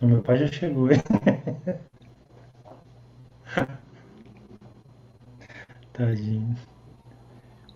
O meu pai já chegou, hein? Tadinho.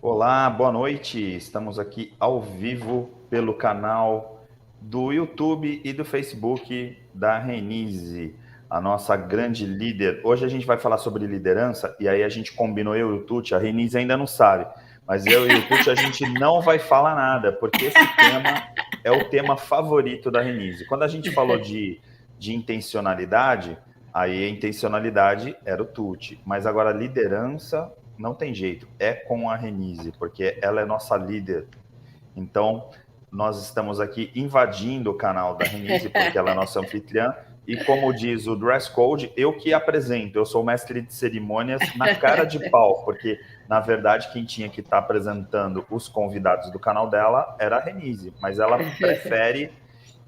Olá, boa noite. Estamos aqui ao vivo pelo canal do YouTube e do Facebook da Renise, a nossa grande líder. Hoje a gente vai falar sobre liderança e aí a gente combinou eu e o Tuti, a Renise ainda não sabe, mas eu e o Tuti a gente não vai falar nada, porque esse tema é o tema favorito da Renise. Quando a gente falou de intencionalidade, aí a intencionalidade era o Tuti, mas agora liderança não tem jeito, é com a Renise, porque ela é nossa líder. Então, nós estamos aqui invadindo o canal da Renise, porque ela é nossa anfitriã, e como diz o dress code, eu que apresento, eu sou o mestre de cerimônias na cara de pau, porque, na verdade, quem tinha que estar apresentando os convidados do canal dela era a Renise, mas ela prefere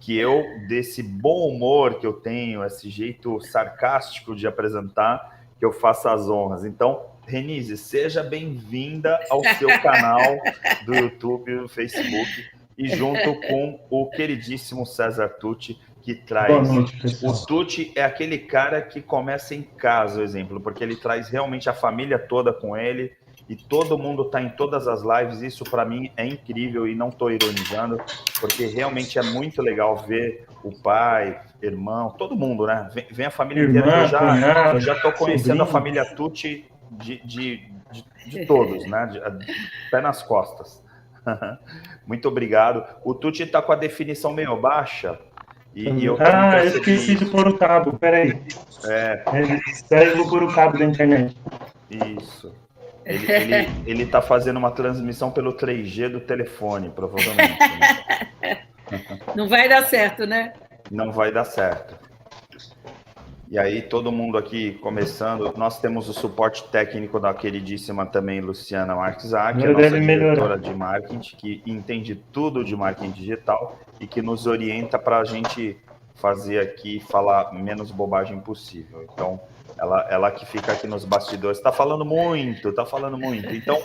que eu, desse bom humor que eu tenho, esse jeito sarcástico de apresentar, que eu faça as honras. Então, Renise, seja bem-vinda ao seu canal do YouTube e do Facebook, e junto com o queridíssimo César Tucci, que Boa traz... noite, O pessoal. Tucci é aquele cara que começa em casa, o exemplo, porque ele traz realmente a família toda com ele, e todo mundo está em todas as lives. Isso, para mim, é incrível, e não estou ironizando, porque realmente é muito legal ver o pai, irmão, todo mundo, né? Vem a família inteira, que eu Irmã, já cunhado, eu já estou conhecendo a sobrinho. família Tucci de todos, né? Pé nas costas. Muito obrigado. O Tucci está com a definição meio baixa e eu também Ah, eu percebi esqueci de isso. pôr o cabo, peraí. Espera, eu vou pôr o cabo da internet. Isso. Ele tá fazendo uma transmissão pelo 3G do telefone, provavelmente, né? Não vai dar certo, né? Não vai dar certo. E aí, todo mundo aqui começando. Nós temos o suporte técnico da queridíssima também Luciana Marques Ack, a Agora nossa deve diretora melhorar. de marketing, que entende tudo de marketing digital e que nos orienta para a gente fazer aqui, falar menos bobagem possível. Então, ela que fica aqui nos bastidores. Está falando muito, está falando muito. Então,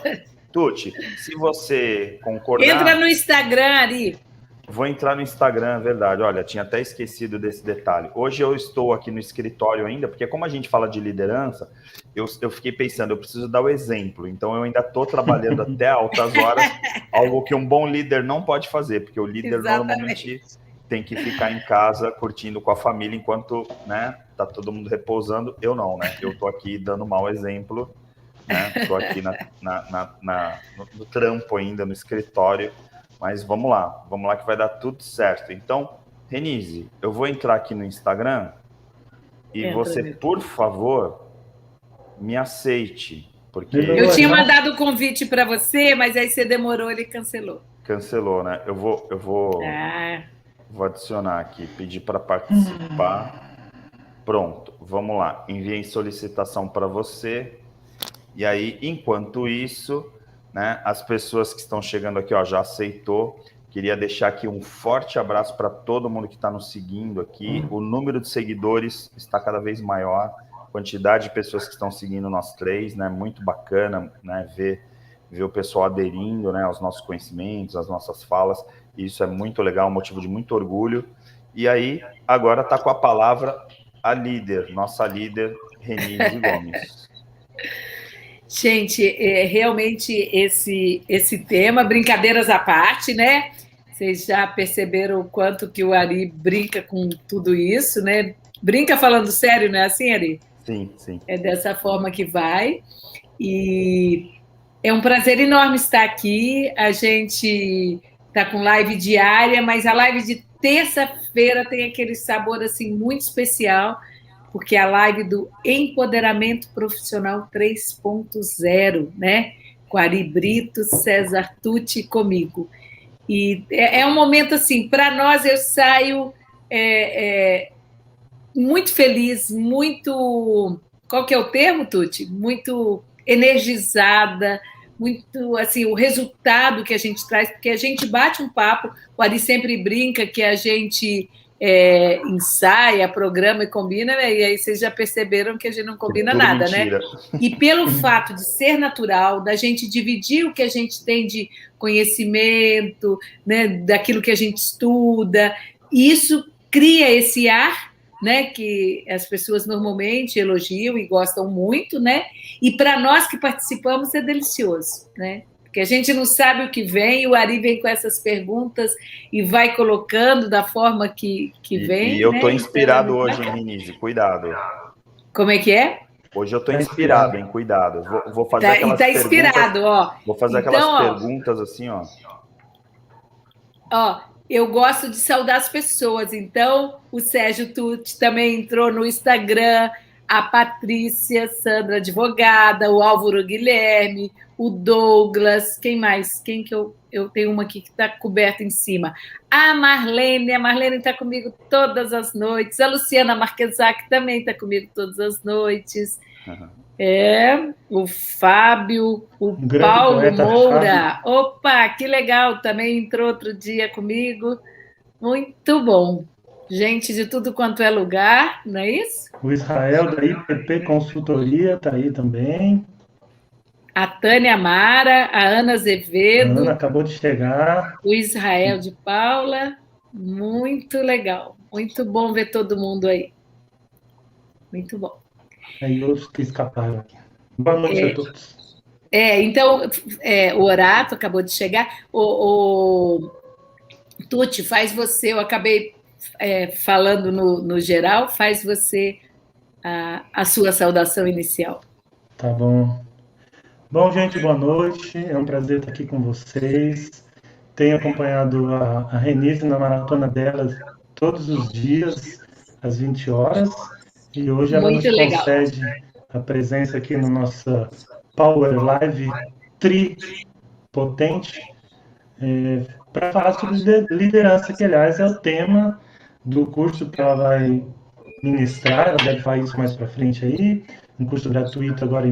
Tuti, se você Entra concordar, no Instagram, Ari. vou entrar no Instagram, é verdade. Olha, tinha até esquecido desse detalhe. Hoje eu estou aqui no escritório ainda, porque como a gente fala de liderança, eu fiquei pensando, eu preciso dar o exemplo. Então eu ainda estou trabalhando até altas horas, algo que um bom líder não pode fazer, porque o líder Exatamente. normalmente tem que ficar em casa curtindo com a família enquanto, né, tá todo mundo repousando. Eu não, né? Eu estou aqui dando mau exemplo, né? Estou aqui no trampo ainda, no escritório. Mas vamos lá que vai dar tudo certo. Então, Renise, eu vou entrar aqui no Instagram e Entra, você, meu por querido. favor, me aceite, Eu Demorou, porque tinha então? mandado o convite para você, mas aí você demorou, ele cancelou. cancelou, né? Ah, Vou adicionar aqui, pedir para participar. Pronto, vamos lá. Enviei solicitação para você. E aí, enquanto isso, né, as pessoas que estão chegando aqui, ó, já aceitou. Queria deixar aqui um forte abraço para todo mundo que está nos seguindo aqui. O número de seguidores está cada vez maior. Quantidade de pessoas que estão seguindo nós três, né? Muito bacana, né? Ver o pessoal aderindo, né, aos nossos conhecimentos, às nossas falas. Isso é muito legal, um motivo de muito orgulho. E aí, agora está com a palavra a líder, nossa líder, Renise Gomes. gente, realmente esse tema, brincadeiras à parte, né? Vocês já perceberam o quanto que o Ari brinca com tudo isso, né? Brinca falando sério, não é assim, Ari? Sim, sim. É dessa forma que vai. E é um prazer enorme estar aqui. A gente está com live diária, mas a live de terça-feira tem aquele sabor assim muito especial, porque é a live do Empoderamento Profissional 3.0, né? Com Ari Brito, César Tucci e comigo. E é um momento assim, para nós eu saio muito feliz, muito. Qual que é o termo, Tuti? Muito energizada, muito assim, o resultado que a gente traz, porque a gente bate um papo, o Ari sempre brinca que a gente ensaia, programa e combina, né? E aí vocês já perceberam que a gente não É combina tudo nada, né? mentira. E pelo fato de ser natural, da gente dividir o que a gente tem de conhecimento, né, daquilo que a gente estuda, isso cria esse ar né, que as pessoas normalmente elogiam e gostam muito, né? E para nós que participamos é delicioso, né? Porque a gente não sabe o que vem, e o Ari vem com essas perguntas e vai colocando da forma que vem. E eu estou né? inspirado Então, hoje, hein, Renise? Cuidado. como é que é? Hoje eu estou inspirado, hein? Cuidado. Vou fazer Tá, e aquelas tá perguntas. inspirado, ó. Vou fazer aquelas Então, ó, perguntas assim, ó. Ó, eu gosto de saudar as pessoas, então o Sérgio Tucci também entrou no Instagram, a Patrícia Sandra advogada, o Álvaro Guilherme, o Douglas, quem mais? Quem que eu tenho uma aqui que está coberta em cima? A Marlene está comigo todas as noites, a Luciana Marquesac também está comigo todas as noites. O Fábio, o grande Paulo poeta Moura. Opa, que legal, também entrou outro dia comigo. Muito bom. Gente de tudo quanto é lugar, não é isso? O Israel da IPP Consultoria está aí também. A Tânia Mara, a Ana A Azevedo, Ana acabou de chegar. o Israel de Paula. Muito legal. Muito bom ver todo mundo aí. Muito bom. Aí outros que escaparam aqui. Boa noite a todos. Então, o Orato acabou de chegar. O Tuti, faz você, eu acabei falando no geral, faz você a sua saudação inicial. Tá bom. Bom, gente, boa noite. É um prazer estar aqui com vocês. Tenho acompanhado a Renise na maratona dela todos os dias, às 20 horas. E hoje ela nos Muito legal. concede a presença aqui no nossa Power Live tripotente para falar sobre liderança, que, aliás, é o tema do curso que ela vai ministrar. Ela deve falar isso mais para frente aí. Um curso gratuito agora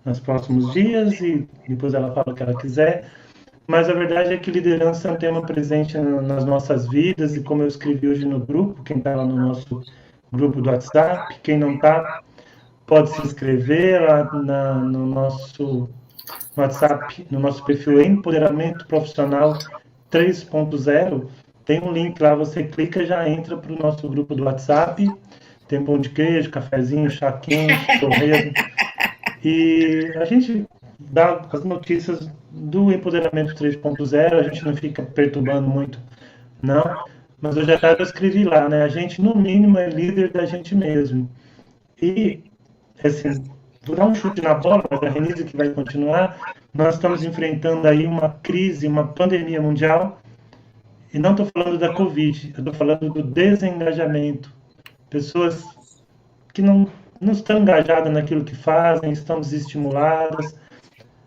nos próximos dias, e depois ela fala o que ela quiser. Mas a verdade é que liderança é um tema presente nas nossas vidas, e como eu escrevi hoje no grupo, quem está lá no nosso grupo do WhatsApp, quem não está, pode se inscrever lá no nosso WhatsApp, no nosso perfil Empoderamento Profissional 3.0. Tem um link lá, você clica e já entra para o nosso grupo do WhatsApp. Tem pão de queijo, cafezinho, chá quente, torresmo. E a gente dá as notícias do Empoderamento 3.0, a gente não fica perturbando muito, não. Mas hoje à tarde eu escrevi lá, né? A gente, no mínimo, é líder da gente mesmo. E, assim, vou dar um chute na bola, mas a Renise que vai continuar. Nós estamos enfrentando aí uma crise, uma pandemia mundial, e não estou falando da Covid, eu estou falando do desengajamento. Pessoas que não estão engajadas naquilo que fazem, estão desestimuladas.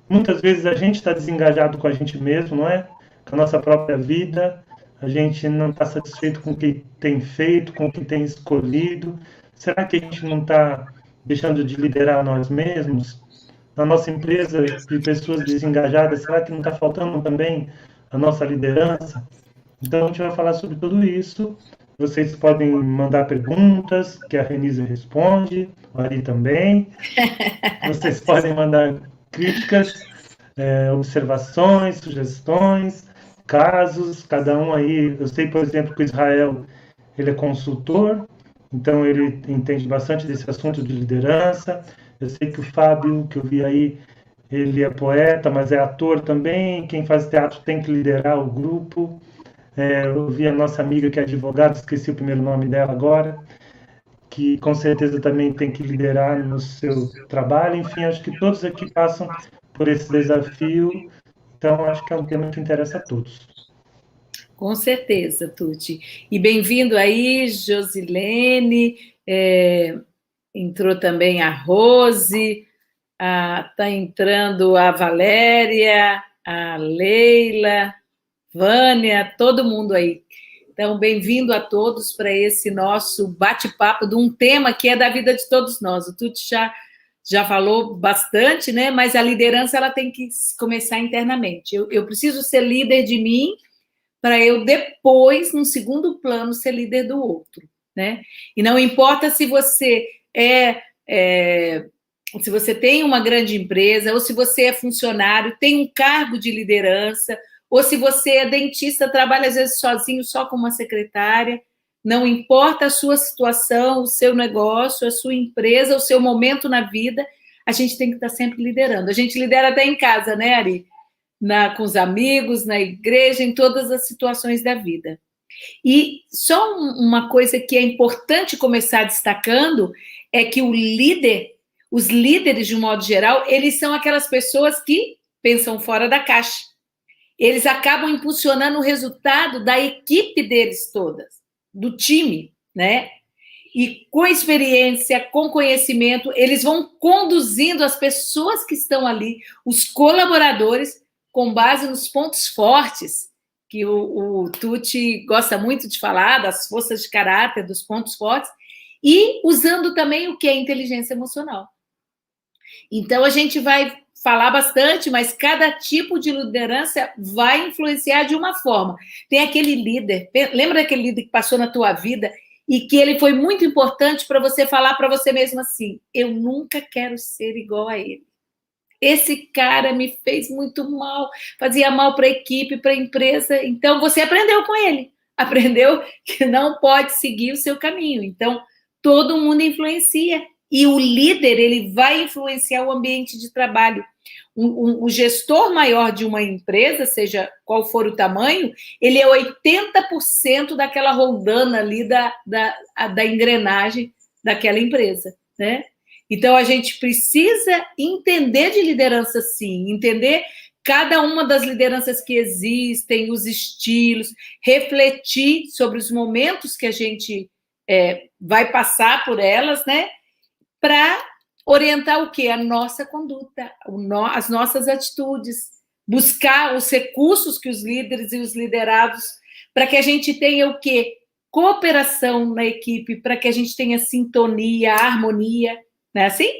Muitas vezes a gente está desengajado com a gente mesmo, não é? Com a nossa própria vida. A gente não está satisfeito com o que tem feito, com o que tem escolhido. Será que a gente não está deixando de liderar nós mesmos? Na nossa empresa, de pessoas desengajadas, será que não está faltando também a nossa liderança? Então, a gente vai falar sobre tudo isso. Vocês podem mandar perguntas, que a Renise responde, o Ari também. Vocês podem mandar críticas, observações, sugestões, casos, cada um aí. Eu sei, por exemplo, que o Israel, ele é consultor, então ele entende bastante desse assunto de liderança. Eu sei que o Fábio, que eu vi aí, ele é poeta, mas é ator também. Quem faz teatro tem que liderar o grupo. Eu vi a nossa amiga que é advogada, esqueci o primeiro nome dela agora, que com certeza também tem que liderar no seu trabalho. Enfim, acho que todos aqui passam por esse desafio, então acho que é um tema que interessa a todos. Com certeza, Tuti. E bem-vindo aí, Josilene, entrou também a Rose, está entrando a Valéria, a Leila, Vânia, todo mundo aí. Então, bem-vindo a todos para esse nosso bate-papo de um tema que é da vida de todos nós. O Tuti já falou bastante, né? Mas a liderança ela tem que começar internamente. Eu preciso ser líder de mim para eu depois, num segundo plano, ser líder do outro, né? E não importa se você se você tem uma grande empresa, ou se você é funcionário, tem um cargo de liderança, ou se você é dentista, trabalha às vezes sozinho, só com uma secretária, não importa a sua situação, o seu negócio, a sua empresa, o seu momento na vida, a gente tem que estar sempre liderando. A gente lidera até em casa, né, Ari? Com os amigos, na igreja, em todas as situações da vida. E só uma coisa que é importante começar destacando é que os líderes, de um modo geral, eles são aquelas pessoas que pensam fora da caixa. Eles acabam impulsionando o resultado da equipe deles todas, do time, né? E com experiência, com conhecimento, eles vão conduzindo as pessoas que estão ali, os colaboradores, com base nos pontos fortes, que o Tucci gosta muito de falar, das forças de caráter, dos pontos fortes, e usando também o que é inteligência emocional. Então, a gente vai falar bastante, mas cada tipo de liderança vai influenciar de uma forma. Tem aquele líder, lembra daquele líder que passou na tua vida e que ele foi muito importante para você falar para você mesmo assim, eu nunca quero ser igual a ele. Esse cara me fez muito mal, fazia mal para a equipe, para a empresa. Então, você aprendeu com ele. Aprendeu que não pode seguir o seu caminho. Então, todo mundo influencia. E o líder, ele vai influenciar o ambiente de trabalho. O gestor maior de uma empresa, seja qual for o tamanho, ele é 80% daquela roldana ali da engrenagem daquela empresa, né? Então, a gente precisa entender de liderança, sim, entender cada uma das lideranças que existem, os estilos, refletir sobre os momentos que a gente vai passar por elas, né? Para orientar o quê? A nossa conduta, as nossas atitudes, buscar os recursos que os líderes e os liderados, para que a gente tenha o quê? Cooperação na equipe, para que a gente tenha sintonia, harmonia, não é assim?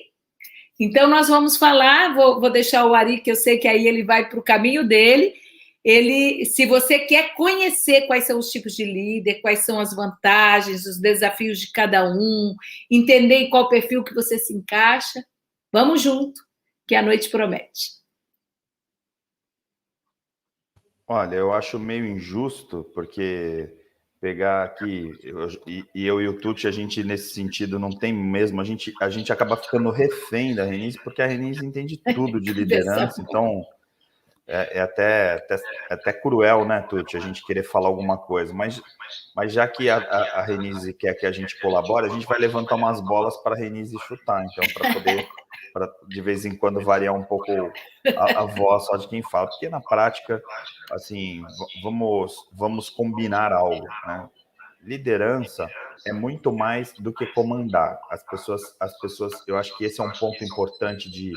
Então, nós vamos falar, vou deixar o Ari, que eu sei que aí ele vai para o caminho dele. Se você quer conhecer quais são os tipos de líder, quais são as vantagens, os desafios de cada um, entender em qual perfil que você se encaixa, vamos junto, que a noite promete. Olha, eu acho meio injusto, porque pegar aqui, eu e o Tucci, a gente nesse sentido não tem mesmo, a gente acaba ficando refém da Renise, porque a Renise entende tudo de liderança, então é até cruel, né, Tucci, a gente querer falar alguma coisa, mas já que a Renise quer que a gente colabore, a gente vai levantar umas bolas para a Renise chutar, então, para poder, de vez em quando, variar um pouco a voz só de quem fala, porque na prática, assim, vamos combinar algo, né? Liderança é muito mais do que comandar. As pessoas, eu acho que esse é um ponto importante de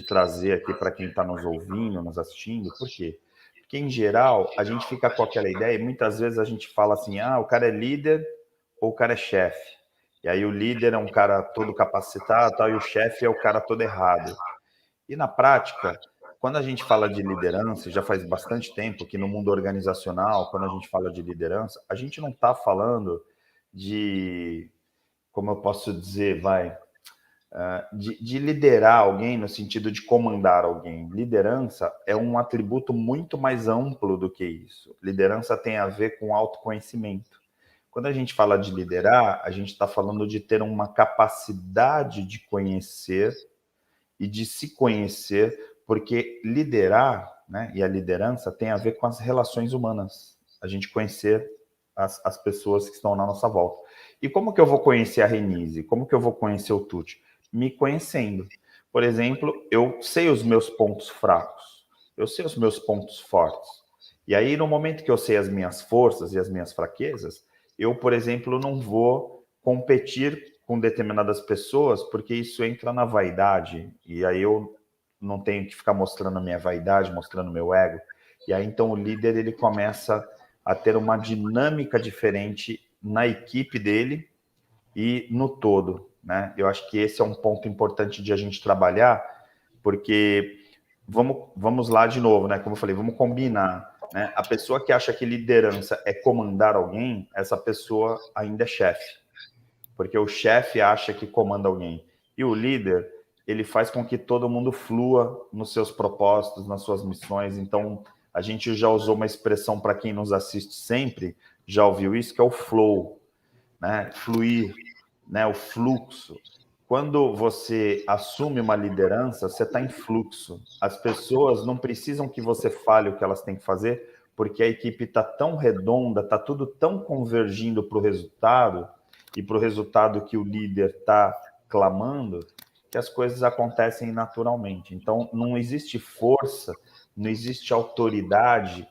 trazer aqui para quem está nos ouvindo, nos assistindo. Por quê? Porque, em geral, a gente fica com aquela ideia, e muitas vezes a gente fala assim, o cara é líder ou o cara é chefe. E aí o líder é um cara todo capacitado, e o chefe é o cara todo errado. E na prática, quando a gente fala de liderança, já faz bastante tempo que no mundo organizacional, quando a gente fala de liderança, a gente não está falando de, como eu posso dizer, de liderar alguém no sentido de comandar alguém. Liderança é um atributo muito mais amplo do que isso. Liderança tem a ver com autoconhecimento. Quando a gente fala de liderar, a gente está falando de ter uma capacidade de conhecer e de se conhecer, porque liderar, né, e a liderança tem a ver com as relações humanas, a gente conhecer as pessoas que estão na nossa volta. E como que eu vou conhecer a Renise? Como que eu vou conhecer o Tucci? Me conhecendo. Por exemplo, eu sei os meus pontos fracos, eu sei os meus pontos fortes. E aí, no momento que eu sei as minhas forças e as minhas fraquezas, eu, por exemplo, não vou competir com determinadas pessoas, porque isso entra na vaidade, e aí eu não tenho que ficar mostrando a minha vaidade, mostrando o meu ego. E aí, então, o líder, ele começa a ter uma dinâmica diferente na equipe dele e no todo, né? Eu acho que esse é um ponto importante de a gente trabalhar, porque vamos lá de novo, né? Como eu falei, vamos combinar, né? A pessoa que acha que liderança é comandar alguém, essa pessoa ainda é chefe, porque o chefe acha que comanda alguém. E o líder, ele faz com que todo mundo flua nos seus propósitos, nas suas missões. Então, a gente já usou uma expressão para quem nos assiste sempre, já ouviu isso, que é o flow. né? Fluir, né? O fluxo. Quando você assume uma liderança, você está em fluxo. As pessoas não precisam que você fale o que elas têm que fazer, porque a equipe está tão redonda, está tudo tão convergindo para o resultado, e para o resultado que o líder está clamando, que as coisas acontecem naturalmente. Então, não existe força, não existe autoridade,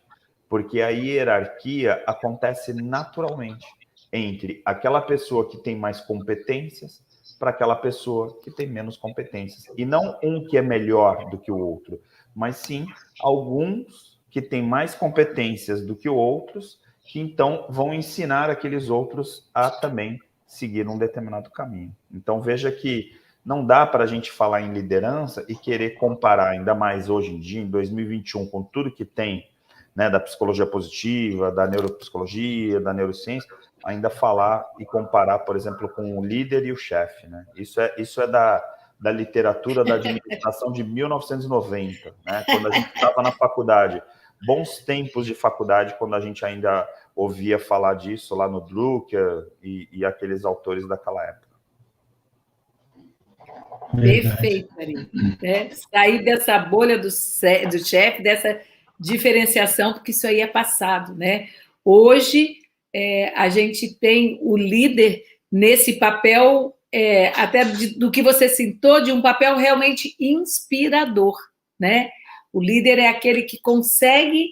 porque a hierarquia acontece naturalmente entre aquela pessoa que tem mais competências para aquela pessoa que tem menos competências. E não um que é melhor do que o outro, mas sim alguns que têm mais competências do que outros, que então vão ensinar aqueles outros a também seguir um determinado caminho. Então veja que não dá para a gente falar em liderança e querer comparar, ainda mais hoje em dia, em 2021, com tudo que tem, né, da psicologia positiva, da neuropsicologia, da neurociência, ainda falar e comparar, por exemplo, com o líder e o chefe, né? Isso é da literatura da administração de 1990, né? Quando a gente estava na faculdade. Bons tempos de faculdade, quando a gente ainda ouvia falar disso lá no Drucker e aqueles autores daquela época. Perfeito, Ari. Sair dessa bolha do chefe, dessa diferenciação, porque isso aí é passado, né? Hoje, a gente tem o líder nesse papel, até do que você citou, de um papel realmente inspirador, né? O líder é aquele que consegue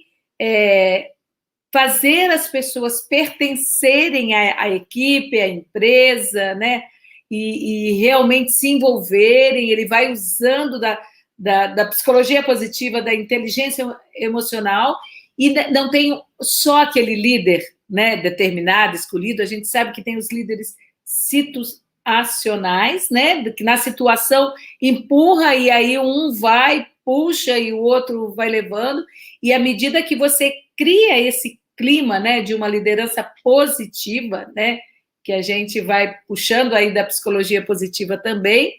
fazer as pessoas pertencerem à equipe, à empresa, né? E realmente se envolverem. Ele vai usando da psicologia positiva, da inteligência emocional, e não tem só aquele líder, né, determinado, escolhido. A gente sabe que tem os líderes situacionais, né, que na situação empurra e aí um vai, puxa e o outro vai levando, e à medida que você cria esse clima, né, de uma liderança positiva, né, que a gente vai puxando aí da psicologia positiva também,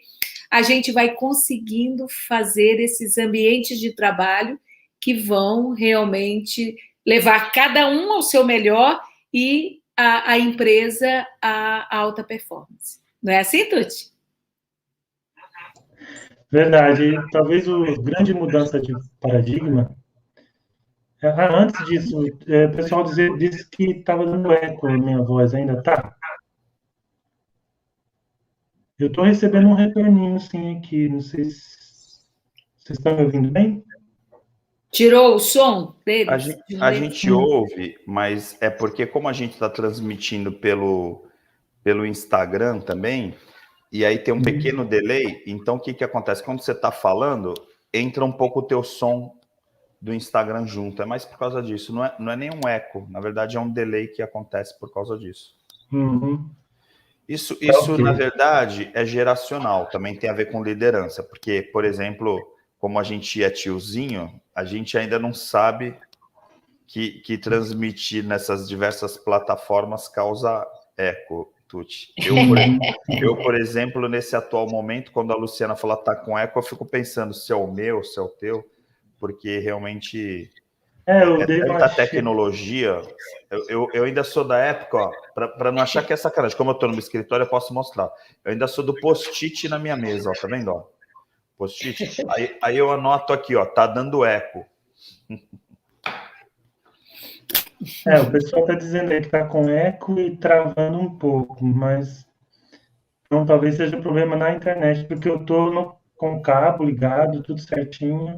a gente vai conseguindo fazer esses ambientes de trabalho que vão realmente levar cada um ao seu melhor e a empresa à alta performance. Não é assim, Tuti? Verdade. Talvez a grande mudança de paradigma. Antes disso, o pessoal disse que estava dando eco a minha voz, ainda tá? Eu estou recebendo um retorninho, sim, aqui. Não sei se vocês estão me ouvindo bem? Tirou o som deles? A gente ouve, mas é porque como a gente está transmitindo pelo Instagram também, e aí tem um pequeno delay, então o que acontece? Quando você está falando, entra um pouco o teu som do Instagram junto. É mais por causa disso. Não é nenhum eco. Na verdade, é um delay que acontece por causa disso. Uhum. Isso na verdade, é geracional. Também tem a ver com liderança. Porque, por exemplo, como a gente é tiozinho, a gente ainda não sabe que transmitir nessas diversas plataformas causa eco, Tuti. Eu, por exemplo, nesse atual momento, quando a Luciana fala tá com eco, eu fico pensando se é o meu, se é o teu, porque realmente tanta tecnologia. Eu ainda sou da época, para não achar que é sacanagem, como eu estou no meu escritório, eu posso mostrar. Eu ainda sou do post-it na minha mesa, ó, tá vendo? Ó? Post-it. Aí eu anoto aqui, ó, tá dando eco. O pessoal está dizendo aí que está com eco e travando um pouco, mas então, talvez seja problema na internet, porque eu estou com o cabo ligado, tudo certinho.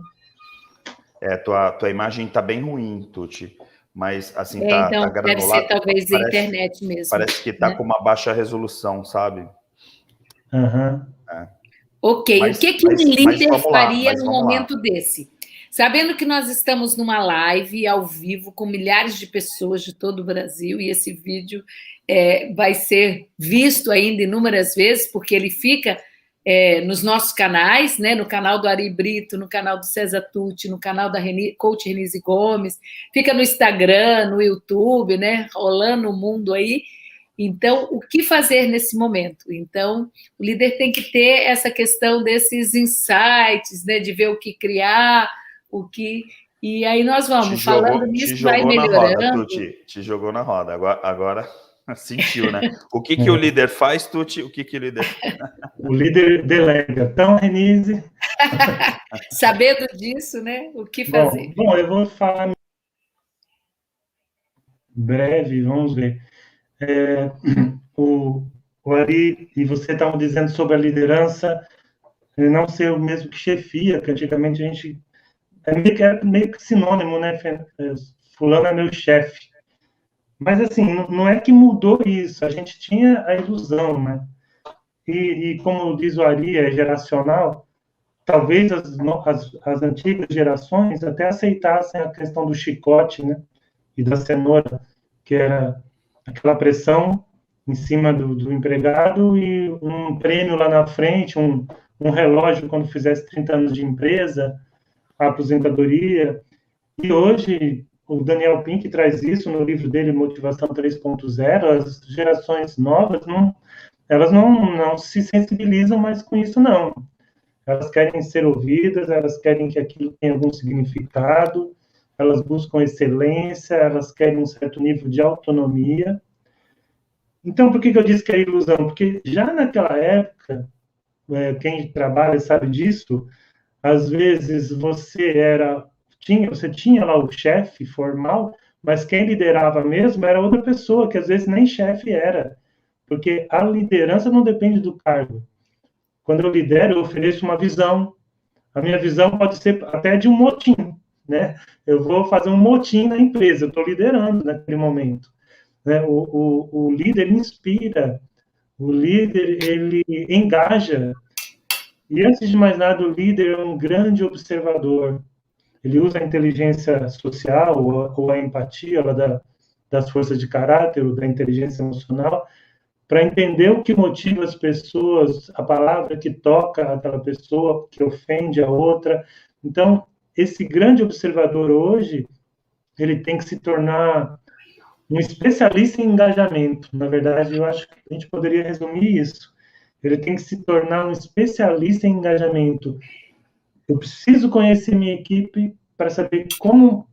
Tua imagem está bem ruim, Tuti, mas assim, então, tá granulado. Deve ser talvez a internet mesmo. Parece que está com uma baixa resolução, sabe? Uhum. Ok, o que um líder faria num momento desse? Sabendo que nós estamos numa live ao vivo com milhares de pessoas de todo o Brasil, e esse vídeo vai ser visto ainda inúmeras vezes, porque ele fica nos nossos canais, né? No canal do Ari Brito, no canal do César Tucci, no canal da Coach Renise Gomes, fica no Instagram, no YouTube, né? Rolando o mundo aí. Então, o que fazer nesse momento? Então, o líder tem que ter essa questão desses insights, né? De ver o que criar, e aí nós vamos falando nisso, vai melhorando. Te jogou na roda. Agora Sentiu, né? O que o líder faz, Tuti? O que o líder... O líder delega. Então, Renise... Sabendo disso, né? O que fazer? Bom, eu vou falar breve, vamos ver. O Ari e você estavam dizendo sobre a liderança não ser o mesmo que chefia, que antigamente a gente... É meio que sinônimo, né? Fulano é meu chefe. Mas, assim, não é que mudou isso. A gente tinha a ilusão, né? E como diz o Ari, é geracional. Talvez as antigas gerações até aceitassem a questão do chicote, né? E da cenoura, que era aquela pressão em cima do empregado e um prêmio lá na frente, um relógio quando fizesse 30 anos de empresa, a aposentadoria. E hoje, o Daniel Pink traz isso no livro dele, Motivação 3.0, as gerações novas, elas não se sensibilizam mais com isso, não. Elas querem ser ouvidas, elas querem que aquilo tenha algum significado, elas buscam excelência, elas querem um certo nível de autonomia. Então, por que eu disse que é ilusão? Porque já naquela época, quem trabalha sabe disso, às vezes você tinha lá o chefe formal, mas quem liderava mesmo era outra pessoa, que às vezes nem chefe era, porque a liderança não depende do cargo. Quando eu lidero, eu ofereço uma visão. A minha visão pode ser até de um motim, né? Eu vou fazer um motim na empresa, eu estou liderando naquele momento. Né? O líder inspira, o líder, ele engaja. E, antes de mais nada, o líder é um grande observador. Ele usa a inteligência social ou a empatia das forças de caráter, ou da inteligência emocional, para entender o que motiva as pessoas, a palavra que toca aquela pessoa, que ofende a outra. Então, esse grande observador hoje, ele tem que se tornar um especialista em engajamento. Na verdade, eu acho que a gente poderia resumir isso. Ele tem que se tornar um especialista em engajamento. Eu preciso conhecer minha equipe para saber como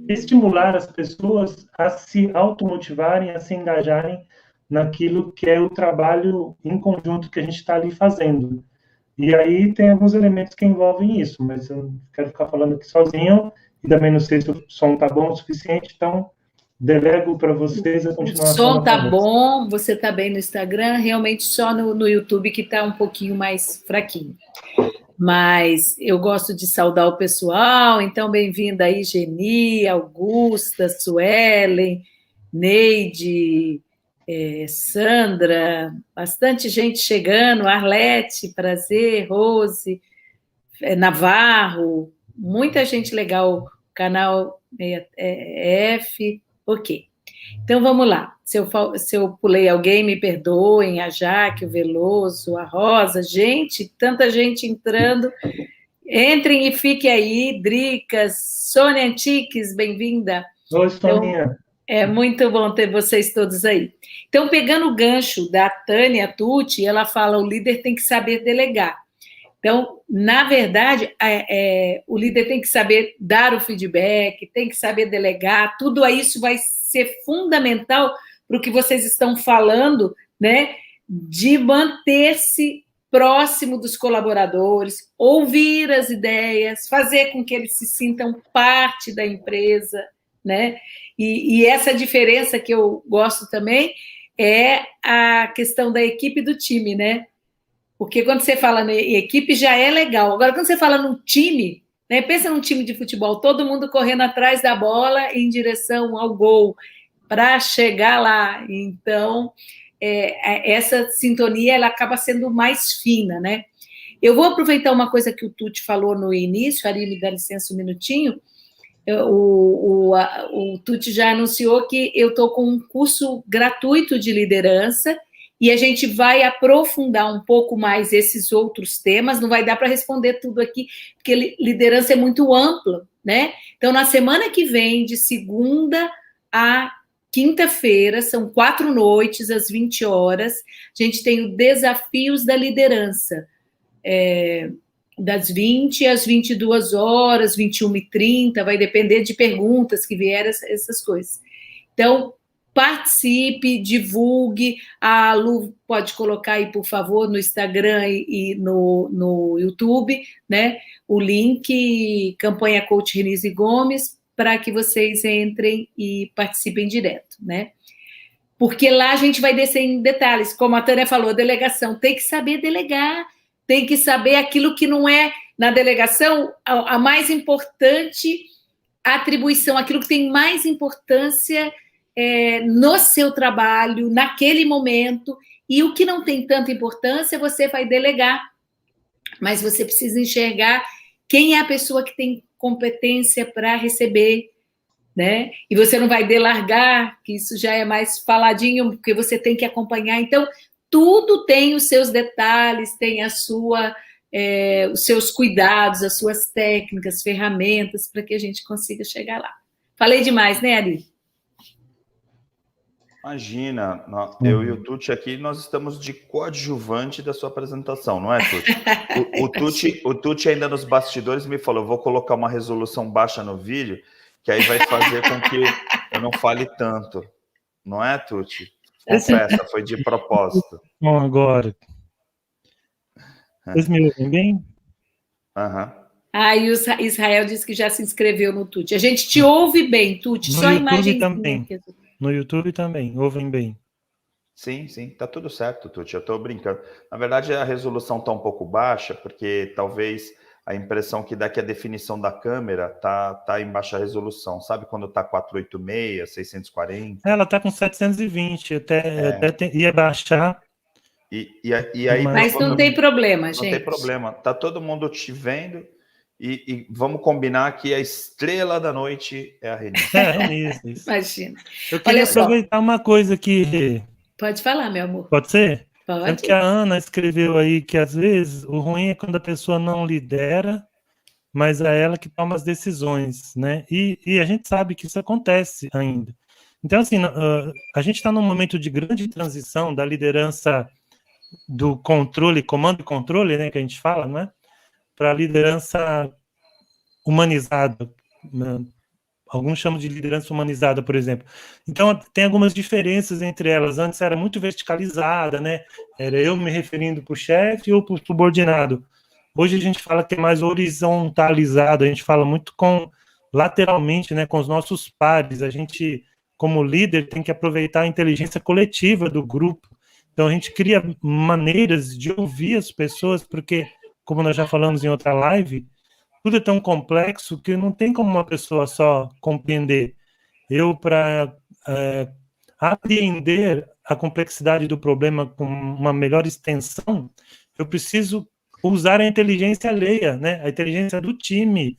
estimular as pessoas a se automotivarem, a se engajarem naquilo que é o trabalho em conjunto que a gente está ali fazendo. E aí tem alguns elementos que envolvem isso, mas eu não quero ficar falando aqui sozinho, e também não sei se o som está bom o suficiente, então delego para vocês a continuação. O som está bom, você está bem no Instagram, realmente só no YouTube que está um pouquinho mais fraquinho. Mas eu gosto de saudar o pessoal, então bem-vinda aí, Geni, Augusta, Suelen, Neide, Sandra, bastante gente chegando, Arlete, prazer, Rose, Navarro, muita gente legal, canal F, ok. Então vamos lá, se eu pulei alguém, me perdoem, a Jaque, o Veloso, a Rosa, gente, tanta gente entrando, entrem e fiquem aí, Dricas, Sônia Antiques, bem-vinda. Oi, Soninha. Então, é muito bom ter vocês todos aí. Então, pegando o gancho da Tânia Tucci, ela fala, o líder tem que saber delegar. Então, na verdade, o líder tem que saber dar o feedback, tem que saber delegar, tudo isso vai ser fundamental para o que vocês estão falando, né? De manter-se próximo dos colaboradores, ouvir as ideias, fazer com que eles se sintam parte da empresa, né? E essa diferença que eu gosto também é a questão da equipe e do time, né? Porque quando você fala em equipe já é legal. Agora, quando você fala num time, né, pensa num time de futebol, todo mundo correndo atrás da bola em direção ao gol, para chegar lá. Então, essa sintonia ela acaba sendo mais fina, né? Eu vou aproveitar uma coisa que o Tucci falou no início, Ari, me dá licença um minutinho. O Tucci já anunciou que eu estou com um curso gratuito de liderança, e a gente vai aprofundar um pouco mais esses outros temas, não vai dar para responder tudo aqui, porque liderança é muito ampla, né? Então, na semana que vem, de segunda a quinta-feira, são 4 noites, às 20 horas, a gente tem o Desafios da Liderança, das 20 às 22 horas, 21h30, vai depender de perguntas que vieram, essas coisas. Então, participe, divulgue. A Lu pode colocar aí, por favor, no Instagram e no YouTube, né? O link Campanha Coach Renise Gomes, para que vocês entrem e participem direto, né? Porque lá a gente vai descer em detalhes, como a Tânia falou, delegação, tem que saber delegar, tem que saber aquilo que não é na delegação, a mais importante atribuição, aquilo que tem mais importância no seu trabalho, naquele momento, e o que não tem tanta importância, você vai delegar, mas você precisa enxergar quem é a pessoa que tem competência para receber, né? E você não vai delargar, que isso já é mais faladinho, porque você tem que acompanhar. Então, tudo tem os seus detalhes, tem os seus cuidados, as suas técnicas, ferramentas, para que a gente consiga chegar lá. Falei demais, né, Ari? Imagina, eu e o Tucci aqui, nós estamos de coadjuvante da sua apresentação, não é, Tucci? O Tucci ainda nos bastidores me falou, vou colocar uma resolução baixa no vídeo, que aí vai fazer com que eu não fale tanto. Não é, Tucci? Confessa, foi de propósito. Bom, agora. Vocês me ouvem bem? E o Israel disse que já se inscreveu no Tucci. A gente te ouve bem, Tucci, só a imagem também. No YouTube também, ouvem bem. Sim, tá tudo certo, Tucci, eu estou brincando. Na verdade, a resolução está um pouco baixa, porque talvez a impressão que dá que a definição da câmera tá em baixa resolução. Sabe quando está 486, 640? Ela está com 720, até ia baixar. E aí, mas não tem problema, gente. Não tem problema, tá todo mundo te vendo. E vamos combinar que a estrela da noite é a Renise. Isso. Imagina. Eu queria aproveitar uma coisa que... Pode falar, meu amor. Pode ser? Pode. É porque a Ana escreveu aí que, às vezes, o ruim é quando a pessoa não lidera, mas é ela que toma as decisões, né? E a gente sabe que isso acontece ainda. Então, assim, a gente está num momento de grande transição da liderança do controle, comando e controle, né, que a gente fala, não é? Para a liderança humanizada, né? Alguns chamam de liderança humanizada, por exemplo. Então, tem algumas diferenças entre elas. Antes era muito verticalizada, né? Era eu me referindo para o chefe ou para o subordinado. Hoje a gente fala que é mais horizontalizado, a gente fala muito lateralmente, né, com os nossos pares. A gente, como líder, tem que aproveitar a inteligência coletiva do grupo. Então, a gente cria maneiras de ouvir as pessoas, porque, como nós já falamos em outra live, tudo é tão complexo que não tem como uma pessoa só compreender. Eu, para apreender a complexidade do problema com uma melhor extensão, eu preciso usar a inteligência alheia, né? A inteligência do time.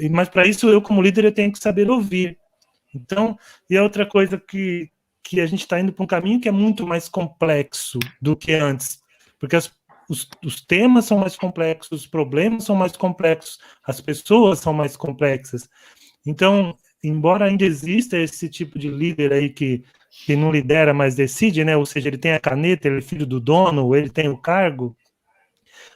Mas, para isso, eu, como líder, eu tenho que saber ouvir. Então, e a outra coisa que a gente está indo para um caminho que é muito mais complexo do que antes, porque os temas são mais complexos, os problemas são mais complexos, as pessoas são mais complexas. Então, embora ainda exista esse tipo de líder aí que não lidera, mas decide, né? Ou seja, ele tem a caneta, ele é filho do dono, ele tem o cargo,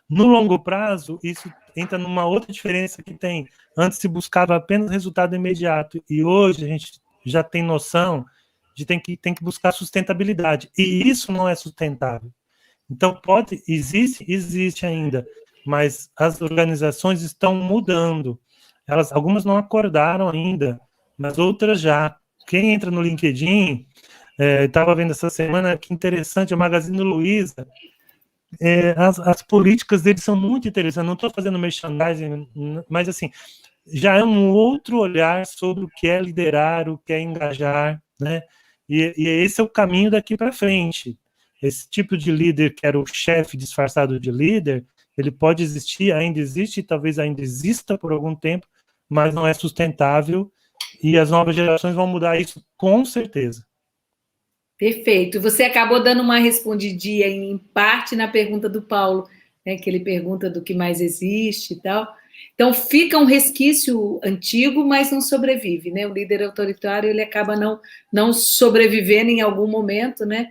no longo prazo, isso entra numa outra diferença que tem. Antes se buscava apenas resultado imediato, e hoje a gente já tem noção de tem que buscar sustentabilidade, e isso não é sustentável. Então, existe ainda, mas as organizações estão mudando. Algumas não acordaram ainda, mas outras já. Quem entra no LinkedIn, estava vendo essa semana, que interessante, o Magazine Luiza, as políticas deles são muito interessantes. Não estou fazendo merchandising, mas assim, já é um outro olhar sobre o que é liderar, o que é engajar, né? E esse é o caminho daqui para frente. Esse tipo de líder, que era o chefe disfarçado de líder, ele pode existir, ainda existe, talvez ainda exista por algum tempo, mas não é sustentável, e as novas gerações vão mudar isso com certeza. Perfeito. Você acabou dando uma respondidinha em parte na pergunta do Paulo, né, que ele pergunta do que mais existe e tal. Então, fica um resquício antigo, mas não sobrevive, né? O líder autoritário, ele acaba não sobrevivendo em algum momento, né?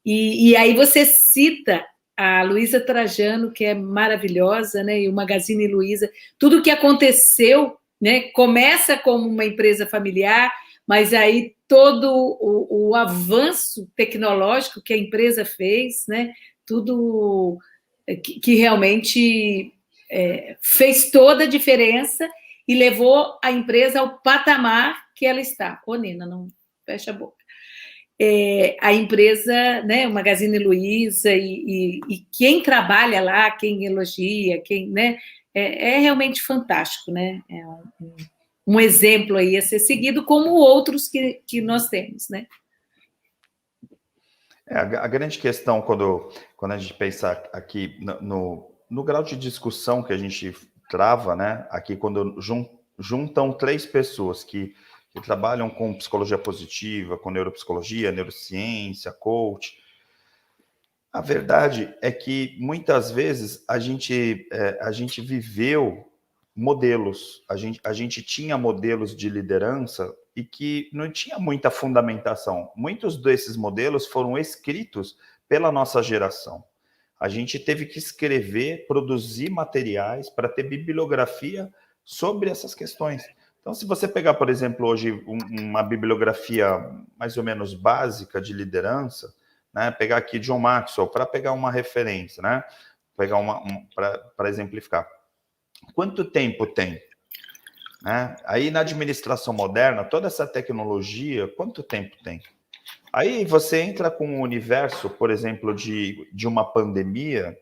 E aí você cita a Luiza Trajano, que é maravilhosa, né? E o Magazine Luiza. Tudo o que aconteceu, né? Começa como uma empresa familiar, mas aí todo o avanço tecnológico que a empresa fez, né? Tudo que realmente fez toda a diferença e levou a empresa ao patamar que ela está. Ô, Nina, não fecha a boca. A empresa, né, o Magazine Luiza, e quem trabalha lá, quem elogia, né, é realmente fantástico, né? É um exemplo aí a ser seguido, como outros que nós temos, né? A grande questão, quando a gente pensa aqui no grau de discussão que a gente trava, né? Aqui, quando juntam três pessoas que trabalham com psicologia positiva, com neuropsicologia, neurociência, coach. A verdade é que muitas vezes a gente viveu modelos, a gente tinha modelos de liderança e que não tinha muita fundamentação. Muitos desses modelos foram escritos pela nossa geração. A gente teve que escrever, produzir materiais para ter bibliografia sobre essas questões. Então, se você pegar, por exemplo, hoje uma bibliografia mais ou menos básica de liderança, né, pegar aqui John Maxwell para pegar uma referência, né, pegar para exemplificar. Quanto tempo tem? Né? Aí na administração moderna, toda essa tecnologia, quanto tempo tem? Aí você entra com um universo, por exemplo, de uma pandemia.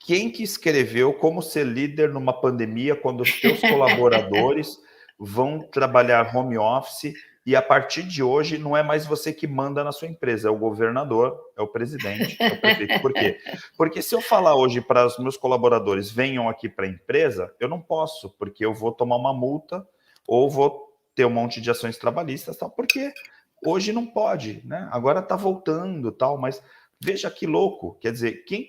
Quem que escreveu como ser líder numa pandemia quando os teus colaboradores vão trabalhar home office e a partir de hoje não é mais você que manda na sua empresa, é o governador, é o presidente, é o prefeito. Por quê? Porque se eu falar hoje para os meus colaboradores, venham aqui para a empresa, eu não posso, porque eu vou tomar uma multa ou vou ter um monte de ações trabalhistas, tal, porque hoje não pode, né? Agora está voltando, tal, mas veja que louco, quer dizer, quem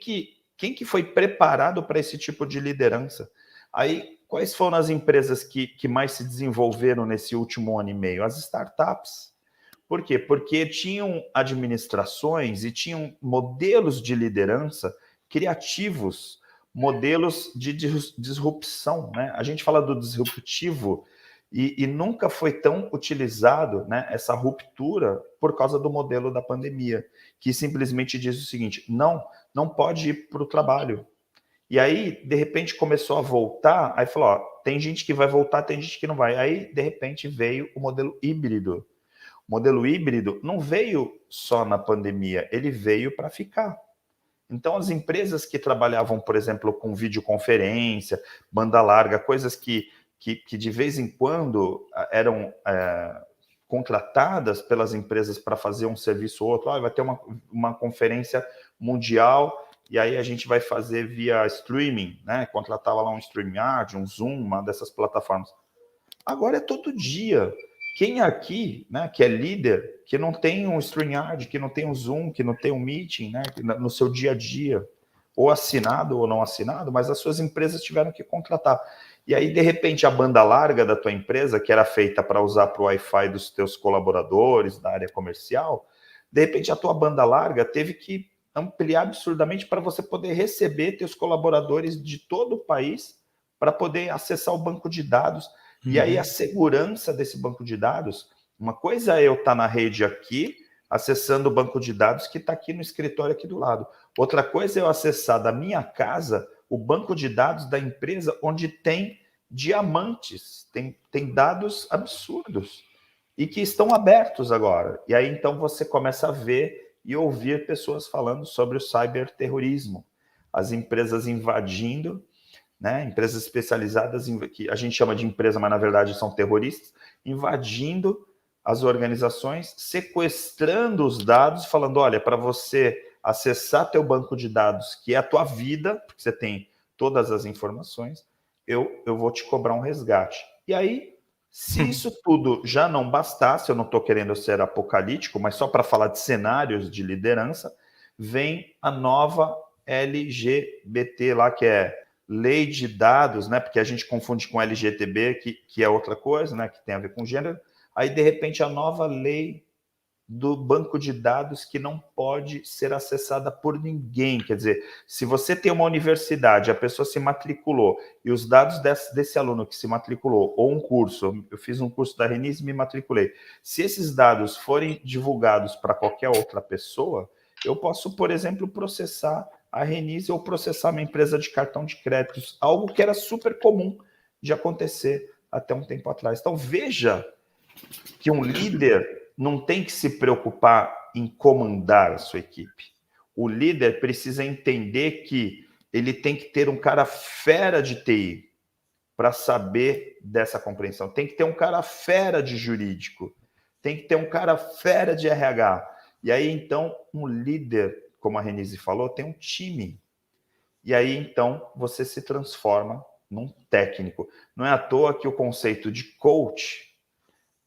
que foi preparado para esse tipo de liderança? Aí, quais foram as empresas que mais se desenvolveram nesse último ano e meio? As startups. Por quê? Porque tinham administrações e tinham modelos de liderança criativos, modelos de disrupção, né? A gente fala do disruptivo e nunca foi tão utilizado, né, essa ruptura por causa do modelo da pandemia, que simplesmente diz o seguinte: não pode ir para o trabalho. E aí, de repente, começou a voltar, aí falou, ó, tem gente que vai voltar, tem gente que não vai. Aí, de repente, veio o modelo híbrido. O modelo híbrido não veio só na pandemia, ele veio para ficar. Então, as empresas que trabalhavam, por exemplo, com videoconferência, banda larga, coisas que de vez em quando eram contratadas pelas empresas para fazer um serviço ou outro, vai ter uma conferência mundial e aí a gente vai fazer via streaming, né? Contratava lá um StreamYard, um Zoom, uma dessas plataformas. Agora é todo dia. Quem aqui, né, que é líder, que não tem um StreamYard, que não tem um Zoom, que não tem um Meeting, né, no seu dia a dia, ou assinado ou não assinado, mas as suas empresas tiveram que contratar. E aí, de repente, a banda larga da tua empresa, que era feita para usar para o Wi-Fi dos teus colaboradores, da área comercial, de repente a tua banda larga teve que ampliar absurdamente para você poder receber teus colaboradores de todo o país para poder acessar o banco de dados. E aí a segurança desse banco de dados, uma coisa é eu estar na rede aqui, acessando o banco de dados que está aqui no escritório aqui do lado. Outra coisa é eu acessar da minha casa o banco de dados da empresa onde tem diamantes, tem dados absurdos e que estão abertos agora. E aí então você começa a ver e ouvir pessoas falando sobre o cyberterrorismo, as empresas invadindo, né, empresas especializadas, que a gente chama de empresa, mas na verdade são terroristas, invadindo as organizações, sequestrando os dados, falando, olha, para você acessar teu banco de dados, que é a tua vida, porque você tem todas as informações, eu vou te cobrar um resgate. E aí, se isso tudo já não bastasse, eu não estou querendo ser apocalíptico, mas só para falar de cenários de liderança, vem a nova LGBT lá, que é lei de dados, né? Porque a gente confunde com LGTB, que é outra coisa, né? Que tem a ver com gênero. Aí, de repente, a nova lei do banco de dados que não pode ser acessada por ninguém. Quer dizer, se você tem uma universidade, a pessoa se matriculou, e os dados desse aluno que se matriculou, ou um curso, eu fiz um curso da Renise e me matriculei, se esses dados forem divulgados para qualquer outra pessoa, eu posso, por exemplo, processar a Renise ou processar minha empresa de cartão de créditos, algo que era super comum de acontecer até um tempo atrás. Então, veja que um líder não tem que se preocupar em comandar a sua equipe. O líder precisa entender que ele tem que ter um cara fera de TI para saber dessa compreensão. Tem que ter um cara fera de jurídico. Tem que ter um cara fera de RH. E aí, então, um líder, como a Renise falou, tem um time. E aí, então, você se transforma num técnico. Não é à toa que o conceito de coach,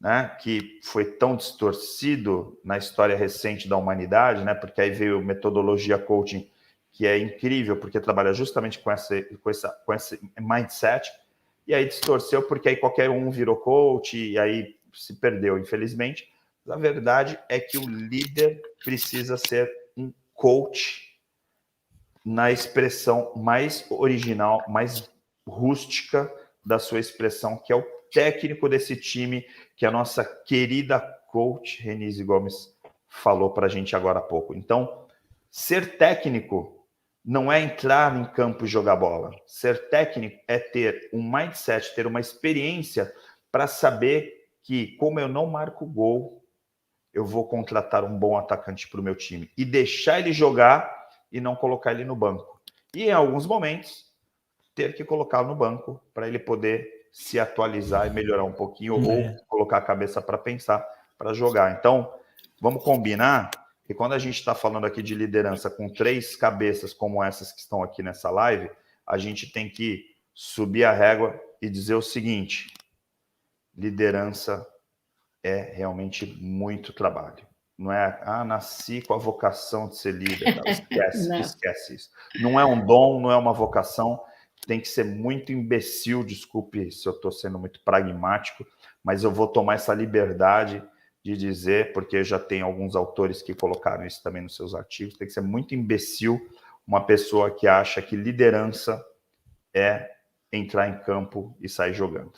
né, que foi tão distorcido na história recente da humanidade, né, porque aí veio metodologia coaching, que é incrível, porque trabalha justamente com esse mindset, e aí distorceu, porque aí qualquer um virou coach, e aí se perdeu, infelizmente. Mas a verdade é que o líder precisa ser um coach na expressão mais original, mais rústica da sua expressão, que é o técnico desse time, que a nossa querida coach Renise Gomes falou para a gente agora há pouco. Então, ser técnico não é entrar em campo e jogar bola. Ser técnico é ter um mindset, ter uma experiência para saber que, como eu não marco gol, eu vou contratar um bom atacante para o meu time e deixar ele jogar e não colocar ele no banco. E, em alguns momentos, ter que colocá-lo no banco para ele poder se atualizar e melhorar um pouquinho, ou colocar a cabeça para pensar, para jogar. Então, vamos combinar que quando a gente está falando aqui de liderança com 3 cabeças como essas que estão aqui nessa live, a gente tem que subir a régua e dizer o seguinte: liderança é realmente muito trabalho. Não é, nasci com a vocação de ser líder. Não, esquece isso. Não é um dom, não é uma vocação. Tem que ser muito imbecil, desculpe se eu estou sendo muito pragmático, mas eu vou tomar essa liberdade de dizer, porque já tem alguns autores que colocaram isso também nos seus artigos, tem que ser muito imbecil uma pessoa que acha que liderança é entrar em campo e sair jogando.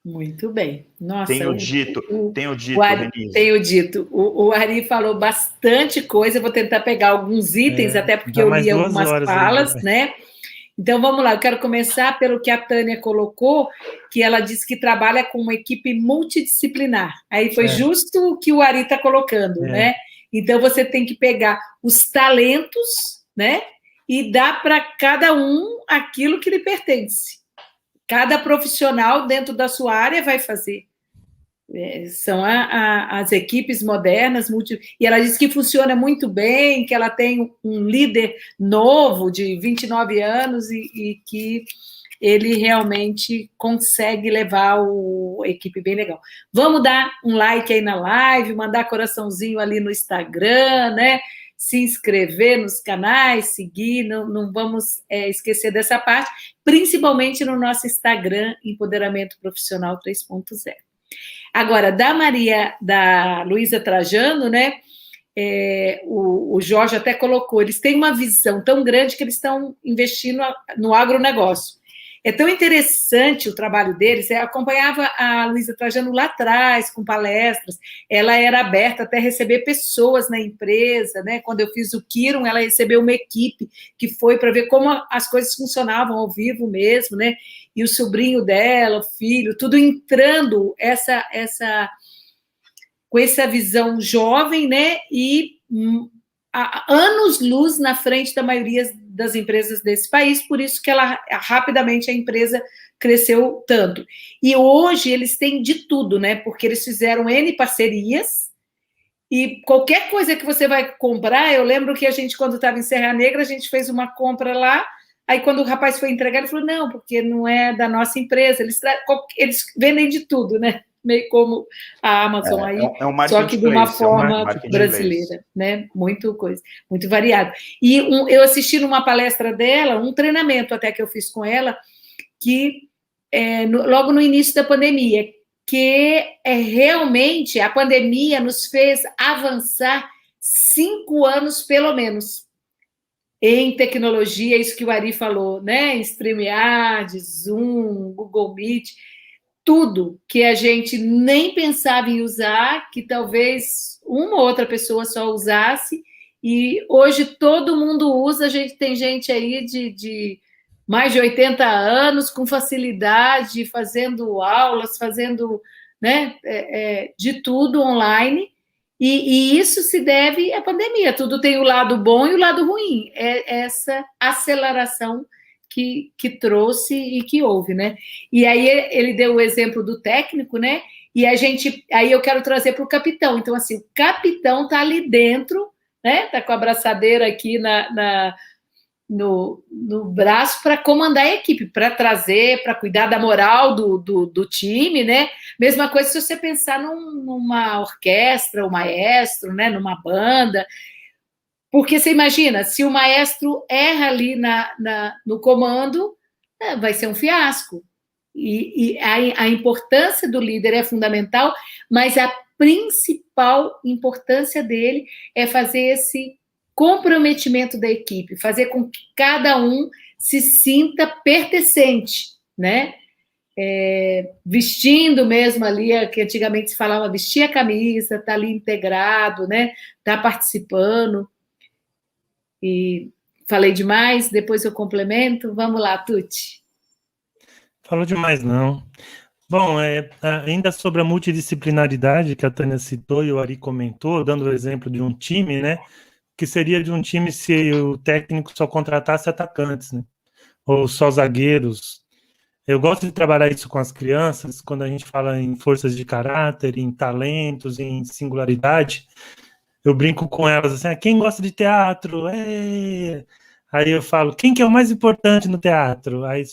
Muito bem. Nossa, tenho dito, Renise. Tenho dito. O Ari falou bastante coisa, eu vou tentar pegar alguns itens, até porque eu li algumas falas, né? Então, vamos lá, eu quero começar pelo que a Tânia colocou, que ela disse que trabalha com uma equipe multidisciplinar. Aí foi justo o que o Ari está colocando, né? Então, você tem que pegar os talentos, né? E dar para cada um aquilo que lhe pertence. Cada profissional dentro da sua área vai fazer. São as equipes modernas, e ela diz que funciona muito bem, que ela tem um líder novo de 29 anos e que ele realmente consegue levar a equipe bem legal. Vamos dar um like aí na live, mandar coraçãozinho ali no Instagram, né? Se inscrever nos canais, seguir, não vamos esquecer dessa parte, principalmente no nosso Instagram, Empoderamento Profissional 3.0. Agora, da Luísa Trajano, né? O Jorge até colocou, eles têm uma visão tão grande que eles estão investindo no agronegócio. É tão interessante o trabalho deles. Eu acompanhava a Luísa Trajano lá atrás, com palestras. Ela era aberta até receber pessoas na empresa, né? Quando eu fiz o Kiron, ela recebeu uma equipe que foi para ver como as coisas funcionavam ao vivo mesmo, né? E o sobrinho dela, o filho, tudo entrando com essa visão jovem, né? E anos-luz na frente da maioria das empresas desse país, por isso que rapidamente a empresa cresceu tanto. E hoje eles têm de tudo, né? Porque eles fizeram N parcerias, e qualquer coisa que você vai comprar, eu lembro que a gente, quando estava em Serra Negra, a gente fez uma compra lá, aí quando o rapaz foi entregar, ele falou, não, porque não é da nossa empresa, eles vendem de tudo, né? Meio como a Amazon aí, só que de uma forma brasileira, né? Muito variado. E eu assisti numa palestra dela, um treinamento até que eu fiz com ela, que logo no início da pandemia, que realmente a pandemia nos fez avançar 5 anos, pelo menos, em tecnologia, isso que o Ari falou, né? StreamYard, Zoom, Google Meet, tudo que a gente nem pensava em usar, que talvez uma ou outra pessoa só usasse, e hoje todo mundo usa. A gente tem gente aí de mais de 80 anos com facilidade, fazendo aulas, fazendo, né, de tudo online, e isso se deve à pandemia. Tudo tem o lado bom e o lado ruim. É essa aceleração que trouxe e que houve, né? E aí ele deu o exemplo do técnico, né? E aí eu quero trazer para o capitão. Então, assim, o capitão está ali dentro, né? Está com a abraçadeira aqui no braço para comandar a equipe, para trazer, para cuidar da moral do time, né? Mesma coisa se você pensar numa orquestra, o maestro, né? Numa banda. Porque você imagina, se o maestro erra ali no comando, vai ser um fiasco. E a importância do líder é fundamental, mas a principal importância dele é fazer esse comprometimento da equipe, fazer com que cada um se sinta pertencente, né? Vestindo mesmo ali, que antigamente se falava vestir a camisa, tá ali integrado, né? Tá participando. E falei demais, depois eu complemento. Vamos lá, Tuti. Falou demais, não. Bom, ainda sobre a multidisciplinaridade que a Tânia citou e o Ari comentou, dando o exemplo de um time, né? Que seria de um time se o técnico só contratasse atacantes, né? Ou só zagueiros. Eu gosto de trabalhar isso com as crianças, quando a gente fala em forças de caráter, em talentos, em singularidade. Eu brinco com elas assim, quem gosta de teatro? Aí eu falo, quem que é o mais importante no teatro? Aí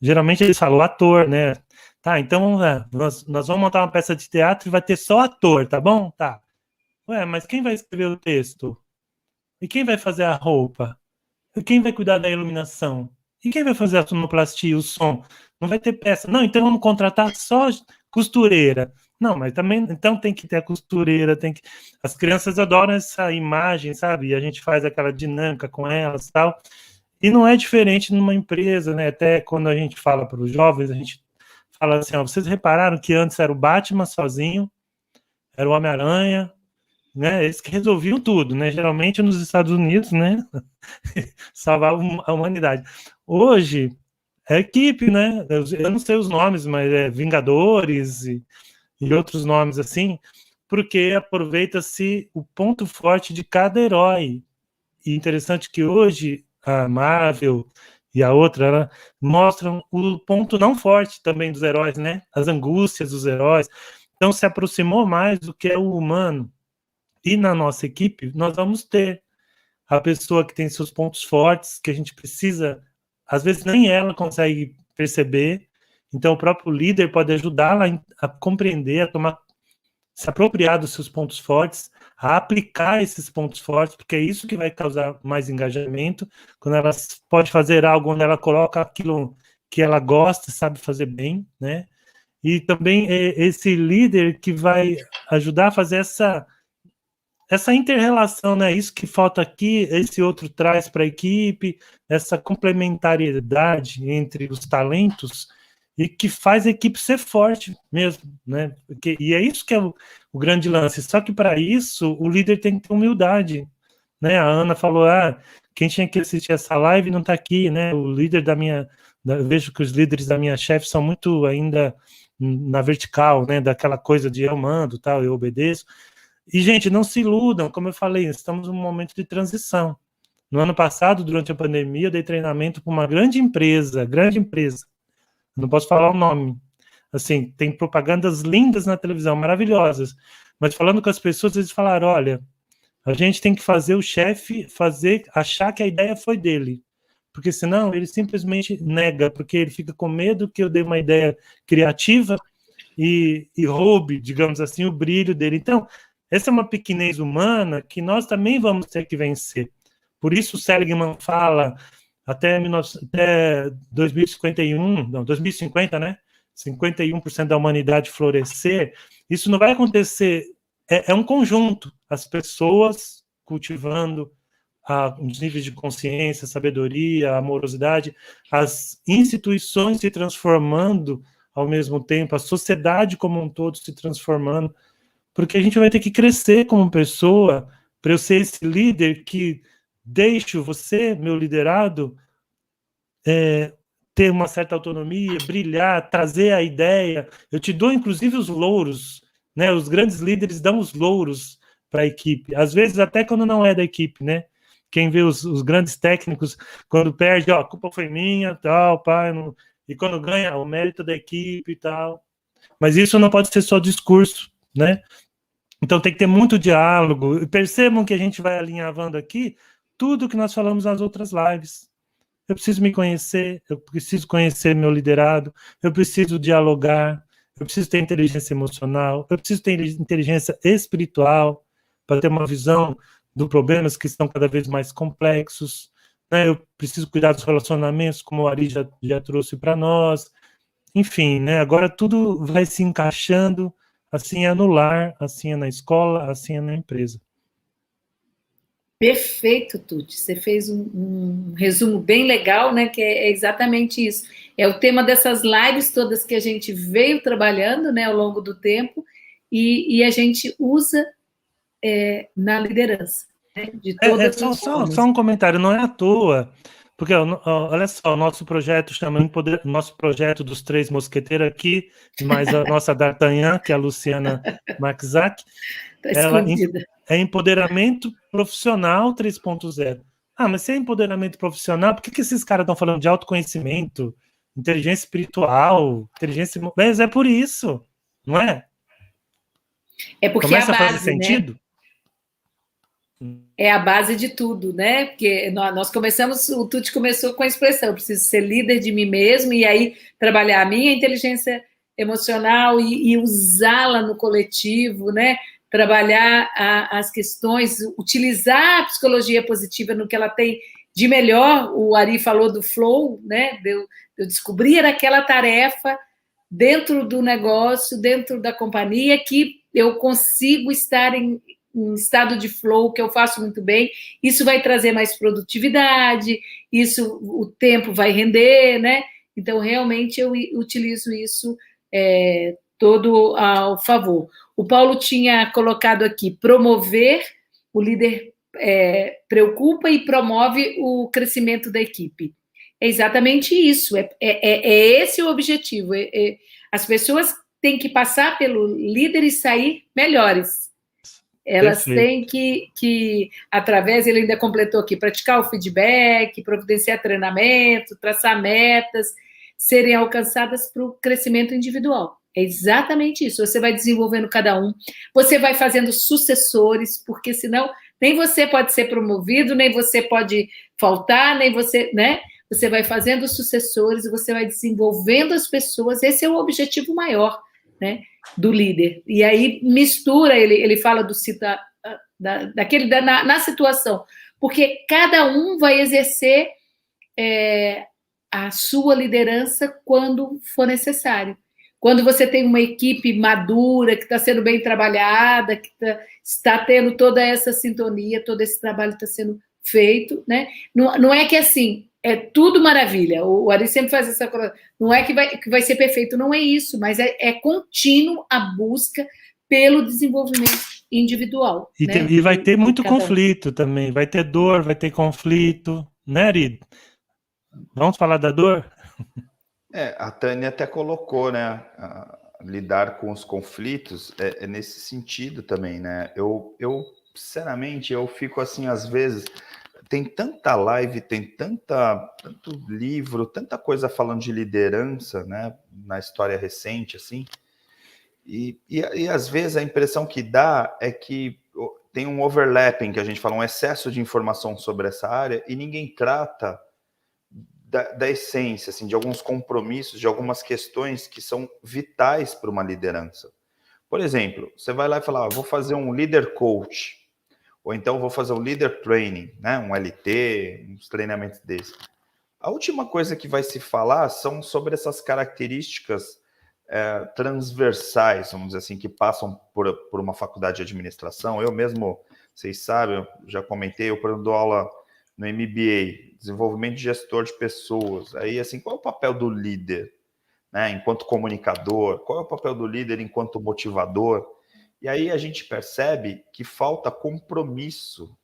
geralmente eles falam, o ator, né? Tá, então nós vamos montar uma peça de teatro e vai ter só ator, tá bom? Tá. Ué, mas quem vai escrever o texto? E quem vai fazer a roupa? E quem vai cuidar da iluminação? E quem vai fazer a sonoplastia, o som? Não vai ter peça. Não, então vamos contratar só costureira. Não, mas também, então tem que ter a costureira, tem que... As crianças adoram essa imagem, sabe? E a gente faz aquela dinâmica com elas e tal. E não é diferente numa empresa, né? Até quando a gente fala para os jovens, a gente fala assim, vocês repararam que antes era o Batman sozinho, era o Homem-Aranha, né? Eles que resolviam tudo, né? Geralmente nos Estados Unidos, né? Salvavam a humanidade. Hoje, é equipe, né? Eu não sei os nomes, mas é Vingadores e outros nomes assim, porque aproveita-se o ponto forte de cada herói. E interessante que hoje a Marvel e a outra mostram o ponto não forte também dos heróis, né? As angústias dos heróis. Então se aproximou mais do que é o humano. E na nossa equipe nós vamos ter a pessoa que tem seus pontos fortes, que a gente precisa, às vezes nem ela consegue perceber. Então o próprio líder pode ajudá-la a compreender, a tomar, se apropriar dos seus pontos fortes, a aplicar esses pontos fortes, porque é isso que vai causar mais engajamento, quando ela pode fazer algo onde ela coloca aquilo que ela gosta, sabe fazer bem, né? E também esse líder que vai ajudar a fazer essa inter-relação, né? Isso que falta aqui, esse outro traz para a equipe, essa complementariedade entre os talentos, e que faz a equipe ser forte mesmo, né? E é isso que é o grande lance. Só que para isso, o líder tem que ter humildade, né? A Ana falou, quem tinha que assistir essa live não está aqui, né? O líder eu vejo que os líderes da minha chefe são muito ainda na vertical, né? Daquela coisa de eu mando, tal, eu obedeço. E, gente, não se iludam, como eu falei, estamos num momento de transição. No ano passado, durante a pandemia, eu dei treinamento para uma grande empresa, não posso falar o nome. Assim, tem propagandas lindas na televisão, maravilhosas, mas falando com as pessoas, eles falaram, olha, a gente tem que fazer o chefe achar que a ideia foi dele, porque senão ele simplesmente nega, porque ele fica com medo que eu dê uma ideia criativa e roube, digamos assim, o brilho dele. Então, essa é uma pequenez humana que nós também vamos ter que vencer. Por isso o Seligman fala até 2051, não, 2050, né? 51% da humanidade florescer, isso não vai acontecer, é um conjunto, as pessoas cultivando os níveis de consciência, sabedoria, amorosidade, as instituições se transformando ao mesmo tempo, a sociedade como um todo se transformando, porque a gente vai ter que crescer como pessoa para eu ser esse líder que deixo você, meu liderado, ter uma certa autonomia, brilhar, trazer a ideia. Eu te dou, inclusive, os louros, né? Os grandes líderes dão os louros para a equipe, às vezes até quando não é da equipe, né? Quem vê os grandes técnicos, quando perde, a culpa foi minha, tal, pai, não... e quando ganha, o mérito da equipe e tal. Mas isso não pode ser só discurso, né? Então tem que ter muito diálogo. E percebam que a gente vai alinhavando aqui tudo que nós falamos nas outras lives. Eu preciso me conhecer, eu preciso conhecer meu liderado, eu preciso dialogar, eu preciso ter inteligência emocional, eu preciso ter inteligência espiritual para ter uma visão dos problemas que estão cada vez mais complexos, né? Eu preciso cuidar dos relacionamentos, como o Ari já trouxe para nós. Enfim, né? Agora tudo vai se encaixando, assim é no lar, assim é na escola, assim é na empresa. Perfeito, Tuti. Você fez um resumo bem legal, né? Que é exatamente isso. É o tema dessas lives todas que a gente veio trabalhando, né, ao longo do tempo, e a gente usa na liderança, né, de todas as formas. Só um comentário, não é à toa, porque olha só, o nosso projeto chama nosso projeto dos 3 mosqueteiros aqui, mais a nossa D'Artagnan, que é a Luciana Maxac. Tá escondida. É empoderamento profissional 3.0. Ah, mas se é empoderamento profissional, por que esses caras estão falando de autoconhecimento, inteligência espiritual, inteligência... Mas é por isso, não é? É porque começa é a base, a fazer sentido? Né? É a base de tudo, né? Porque nós começamos, o Tuti começou com a expressão, eu preciso ser líder de mim mesmo, e aí trabalhar a minha inteligência emocional e usá-la no coletivo, né? Trabalhar as questões, utilizar a psicologia positiva no que ela tem de melhor. O Ari falou do flow, né? Eu descobrir aquela tarefa dentro do negócio, dentro da companhia, que eu consigo estar em estado de flow, que eu faço muito bem. Isso vai trazer mais produtividade, isso, o tempo vai render, né? Então, realmente, eu utilizo isso todo ao favor. O Paulo tinha colocado aqui, promover, o líder preocupa e promove o crescimento da equipe. É exatamente isso, esse o objetivo. As pessoas têm que passar pelo líder e sair melhores. Elas têm que, através, ele ainda completou aqui, praticar o feedback, providenciar treinamento, traçar metas, serem alcançadas para o crescimento individual. É exatamente isso. Você vai desenvolvendo cada um, você vai fazendo sucessores, porque senão nem você pode ser promovido, nem você pode faltar, nem você, né? Você vai fazendo sucessores e você vai desenvolvendo as pessoas. Esse é o objetivo maior, né, do líder. E aí mistura, ele fala do na situação, porque cada um vai exercer a sua liderança quando for necessário. Quando você tem uma equipe madura, que está sendo bem trabalhada, que está tendo toda essa sintonia, todo esse trabalho está sendo feito, né? Não é que assim, é tudo maravilha. O Ari sempre faz essa coisa. Não é que vai ser perfeito, não é isso, mas é contínuo a busca pelo desenvolvimento individual. E vai ter muito conflito também, vai ter dor, vai ter conflito, né, Ari? Vamos falar da dor? A Tânia até colocou, né? Lidar com os conflitos é nesse sentido também, né? Eu, sinceramente, eu fico assim, às vezes, tem tanta live, tem tanto livro, tanta coisa falando de liderança, né? Na história recente, assim, e às vezes a impressão que dá é que tem um overlapping, que a gente fala, um excesso de informação sobre essa área, e ninguém trata da essência, assim, de alguns compromissos, de algumas questões que são vitais para uma liderança. Por exemplo, você vai lá e fala, vou fazer um leader coach, ou então vou fazer um leader training, né, um LT, uns treinamentos desses. A última coisa que vai se falar são sobre essas características transversais, vamos dizer assim, que passam por uma faculdade de administração. Eu mesmo, vocês sabem, eu já comentei, eu dou aula no MBA, desenvolvimento de gestor de pessoas. Aí, assim, qual é o papel do líder, né, enquanto comunicador? Qual é o papel do líder enquanto motivador? E aí a gente percebe que falta compromisso.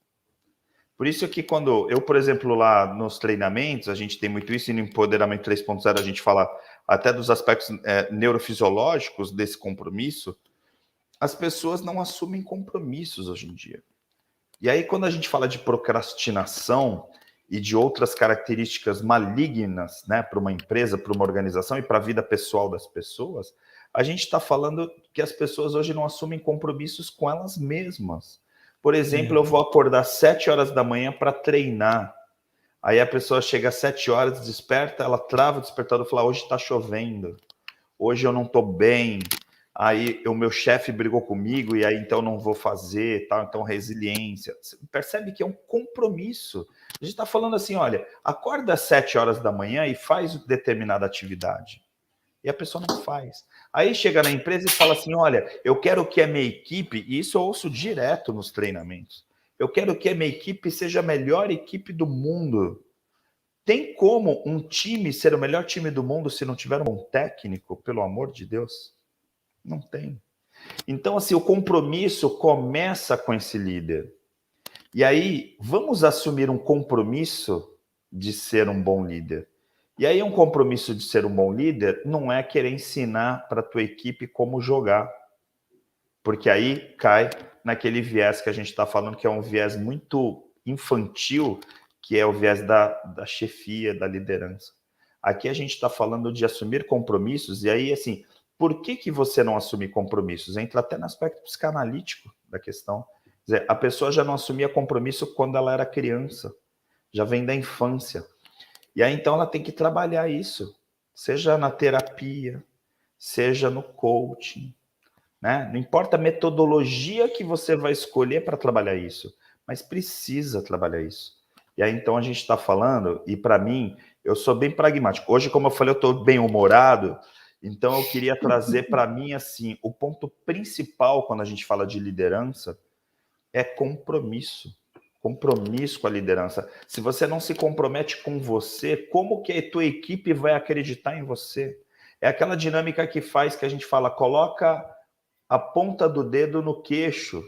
Por isso que quando eu, por exemplo, lá nos treinamentos, a gente tem muito isso, e no Empoderamento 3.0 a gente fala até dos aspectos neurofisiológicos desse compromisso, as pessoas não assumem compromissos hoje em dia. E aí, quando a gente fala de procrastinação e de outras características malignas, né, para uma empresa, para uma organização e para a vida pessoal das pessoas, a gente está falando que as pessoas hoje não assumem compromissos com elas mesmas. Por exemplo, eu vou acordar 7 horas da manhã para treinar. Aí a pessoa chega às 7 horas, desperta, ela trava o despertador e fala, hoje está chovendo, hoje eu não estou bem, aí o meu chefe brigou comigo e aí então não vou fazer, tal, então resiliência. Você percebe que é um compromisso. A gente está falando assim, olha, acorda às 7 horas da manhã e faz determinada atividade. E a pessoa não faz. Aí chega na empresa e fala assim, olha, eu quero que a minha equipe, e isso eu ouço direto nos treinamentos, eu quero que a minha equipe seja a melhor equipe do mundo. Tem como um time ser o melhor time do mundo se não tiver um bom técnico, pelo amor de Deus? Não tem. Então, assim, o compromisso começa com esse líder. E aí, vamos assumir um compromisso de ser um bom líder. E aí, um compromisso de ser um bom líder não é querer ensinar para a tua equipe como jogar. Porque aí cai naquele viés que a gente está falando, que é um viés muito infantil, que é o viés da chefia, da liderança. Aqui a gente está falando de assumir compromissos, e aí, assim, por que você não assume compromissos? Entra até no aspecto psicanalítico da questão. Quer dizer, a pessoa já não assumia compromisso quando ela era criança, já vem da infância. E aí, então, ela tem que trabalhar isso, seja na terapia, seja no coaching, né? Não importa a metodologia que você vai escolher para trabalhar isso, mas precisa trabalhar isso. E aí, então, a gente está falando, e para mim, eu sou bem pragmático. Hoje, como eu falei, eu estou bem humorado, então eu queria trazer para mim, assim, o ponto principal quando a gente fala de liderança é compromisso. Compromisso com a liderança. Se você não se compromete com você, como que a tua equipe vai acreditar em você? É aquela dinâmica que faz que a gente fala, coloca a ponta do dedo no queixo.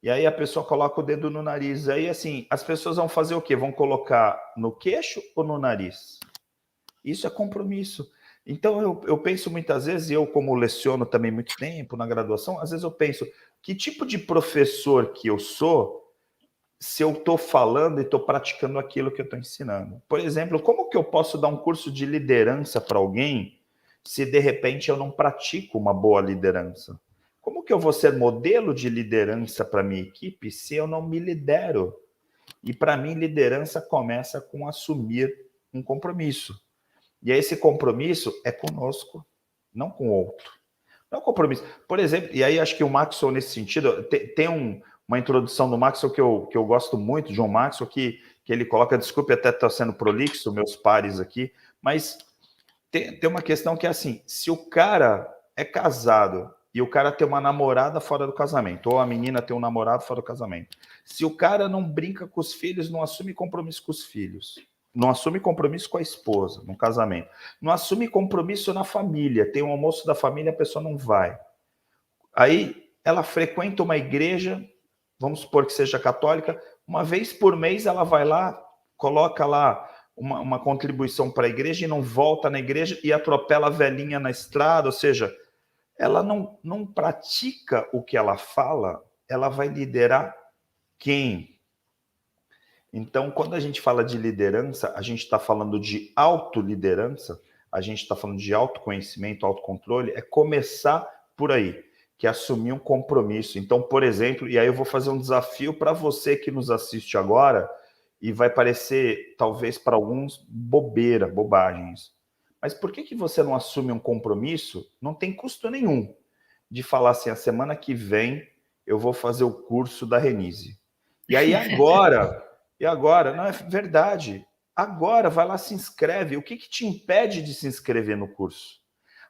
E aí a pessoa coloca o dedo no nariz. Aí, assim, as pessoas vão fazer o quê? Vão colocar no queixo ou no nariz? Isso é compromisso. Então, eu penso muitas vezes, e eu como leciono também muito tempo na graduação, às vezes eu penso, que tipo de professor que eu sou se eu estou falando e estou praticando aquilo que eu estou ensinando? Por exemplo, como que eu posso dar um curso de liderança para alguém se de repente eu não pratico uma boa liderança? Como que eu vou ser modelo de liderança para minha equipe se eu não me lidero? E para mim, liderança começa com assumir um compromisso. E esse compromisso é conosco, não com o outro. Não é um compromisso. Por exemplo, e aí acho que o Maxwell, nesse sentido, tem uma introdução do Maxwell que eu gosto muito, John Maxwell, que ele coloca, desculpe até estar sendo prolixo, meus pares aqui, mas tem uma questão que é assim, se o cara é casado e o cara tem uma namorada fora do casamento, ou a menina tem um namorado fora do casamento, se o cara não brinca com os filhos, não assume compromisso com os filhos, não assume compromisso com a esposa, no casamento, não assume compromisso na família, tem um almoço da família, a pessoa não vai. Aí ela frequenta uma igreja, vamos supor que seja católica, uma vez por mês ela vai lá, coloca lá uma contribuição para a igreja e não volta na igreja e atropela a velhinha na estrada, ou seja, ela não pratica o que ela fala, ela vai liderar quem? Então, quando a gente fala de liderança, a gente está falando de autoliderança, a gente está falando de autoconhecimento, autocontrole, é começar por aí, que é assumir um compromisso. Então, por exemplo, e aí eu vou fazer um desafio para você que nos assiste agora, e vai parecer, talvez para alguns, bobeira, bobagens. Mas por que você não assume um compromisso? Não tem custo nenhum de falar assim, a semana que vem eu vou fazer o curso da Renise. E aí agora, não é verdade, agora vai lá, se inscreve. O que te impede de se inscrever no curso?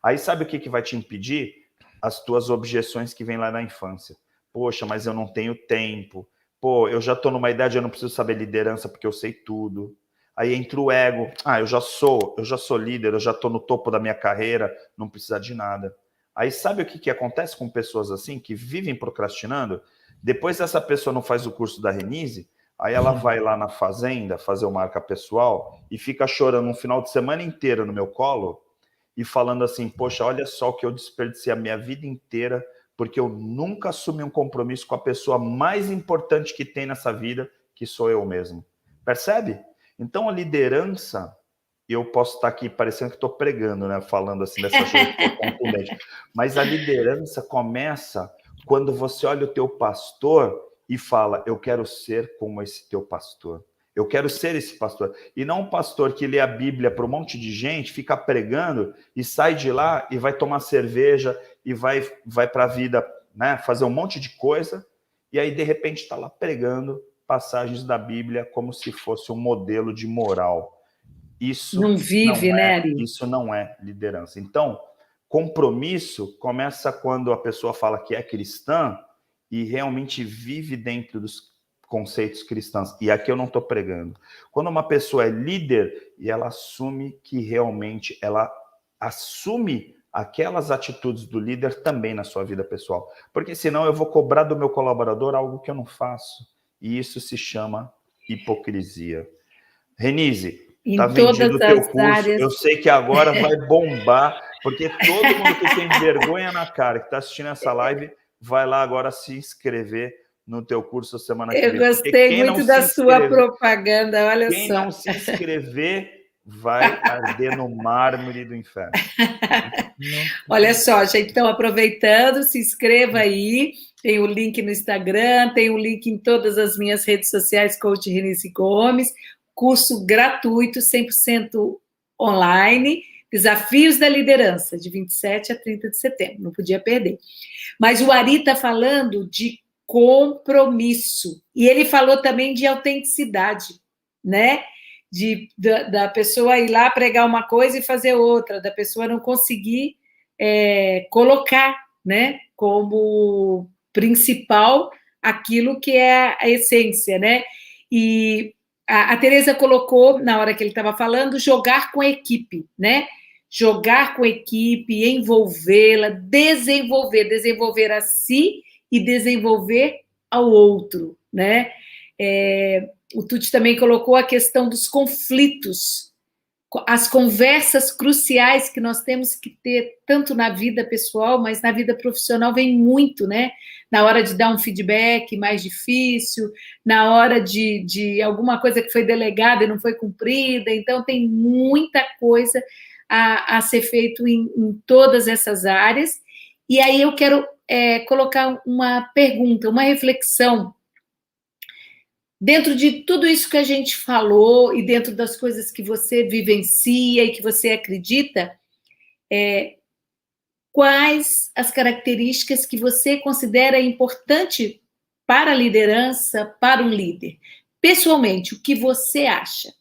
Aí sabe o que vai te impedir? As tuas objeções que vêm lá na infância. Poxa, mas eu não tenho tempo. Pô, eu já estou numa idade, eu não preciso saber liderança porque eu sei tudo. Aí entra o ego. Ah, eu já sou líder, eu já estou no topo da minha carreira, não precisa de nada. Aí sabe o que acontece com pessoas assim, que vivem procrastinando? Depois essa pessoa não faz o curso da Renise, aí ela vai lá na fazenda fazer o marca pessoal e fica chorando um final de semana inteiro no meu colo e falando assim, poxa, olha só o que eu desperdicei a minha vida inteira porque eu nunca assumi um compromisso com a pessoa mais importante que tem nessa vida, que sou eu mesmo. Percebe? Então a liderança, eu posso estar aqui parecendo que estou pregando, né? Falando assim dessa coisa contundente, mas a liderança começa quando você olha o teu pastor e fala, eu quero ser como esse teu pastor. Eu quero ser esse pastor. E não um pastor que lê a Bíblia para um monte de gente, fica pregando e sai de lá e vai tomar cerveja e vai para a vida, né, fazer um monte de coisa e aí, de repente, está lá pregando passagens da Bíblia como se fosse um modelo de moral. Isso não vive, né, Ari? Isso não é liderança. Então, compromisso começa quando a pessoa fala que é cristã e realmente vive dentro dos conceitos cristãos. E aqui eu não estou pregando. Quando uma pessoa é líder e ela assume que realmente ela assume aquelas atitudes do líder também na sua vida pessoal. Porque senão eu vou cobrar do meu colaborador algo que eu não faço. E isso se chama hipocrisia. Renise, está vendido o teu curso. Áreas. Eu sei que agora vai bombar, porque todo mundo que tem vergonha na cara, que está assistindo essa live, vai lá agora se inscrever no teu curso semana que vem. Eu gostei muito da sua propaganda, olha só. Quem não se inscrever vai arder no mármore do inferno. Olha só, gente, então aproveitando, se inscreva aí, tem o link no Instagram, tem o link em todas as minhas redes sociais, Coach Renise Gomes, curso gratuito, 100% online, Desafios da Liderança, de 27 a 30 de setembro, não podia perder. Mas o Ari está falando de compromisso, e ele falou também de autenticidade, né? Da pessoa ir lá pregar uma coisa e fazer outra, da pessoa não conseguir colocar, né, como principal aquilo que é a essência, né? E a Tereza colocou, na hora que ele estava falando, jogar com a equipe, né? Jogar com a equipe, envolvê-la, desenvolver a si e desenvolver ao outro, né? O Tuti também colocou a questão dos conflitos, as conversas cruciais que nós temos que ter, tanto na vida pessoal, mas na vida profissional vem muito, né? Na hora de dar um feedback mais difícil, na hora de alguma coisa que foi delegada e não foi cumprida, então tem muita coisa a ser feito em todas essas áreas. E aí eu quero colocar uma pergunta, uma reflexão. Dentro de tudo isso que a gente falou e dentro das coisas que você vivencia e que você acredita, quais as características que você considera importante para a liderança, para um líder? Pessoalmente, o que você acha?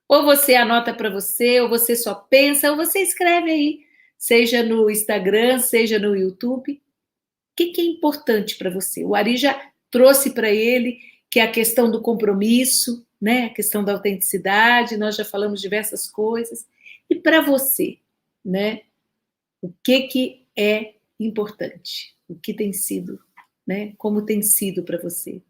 Ou você anota para você, ou você só pensa, ou você escreve aí, seja no Instagram, seja no YouTube. O que é importante para você? O Ari já trouxe para ele que é a questão do compromisso, né? A questão da autenticidade, nós já falamos diversas coisas. E para você, né? O que é importante? O que tem sido, né? Como tem sido para você?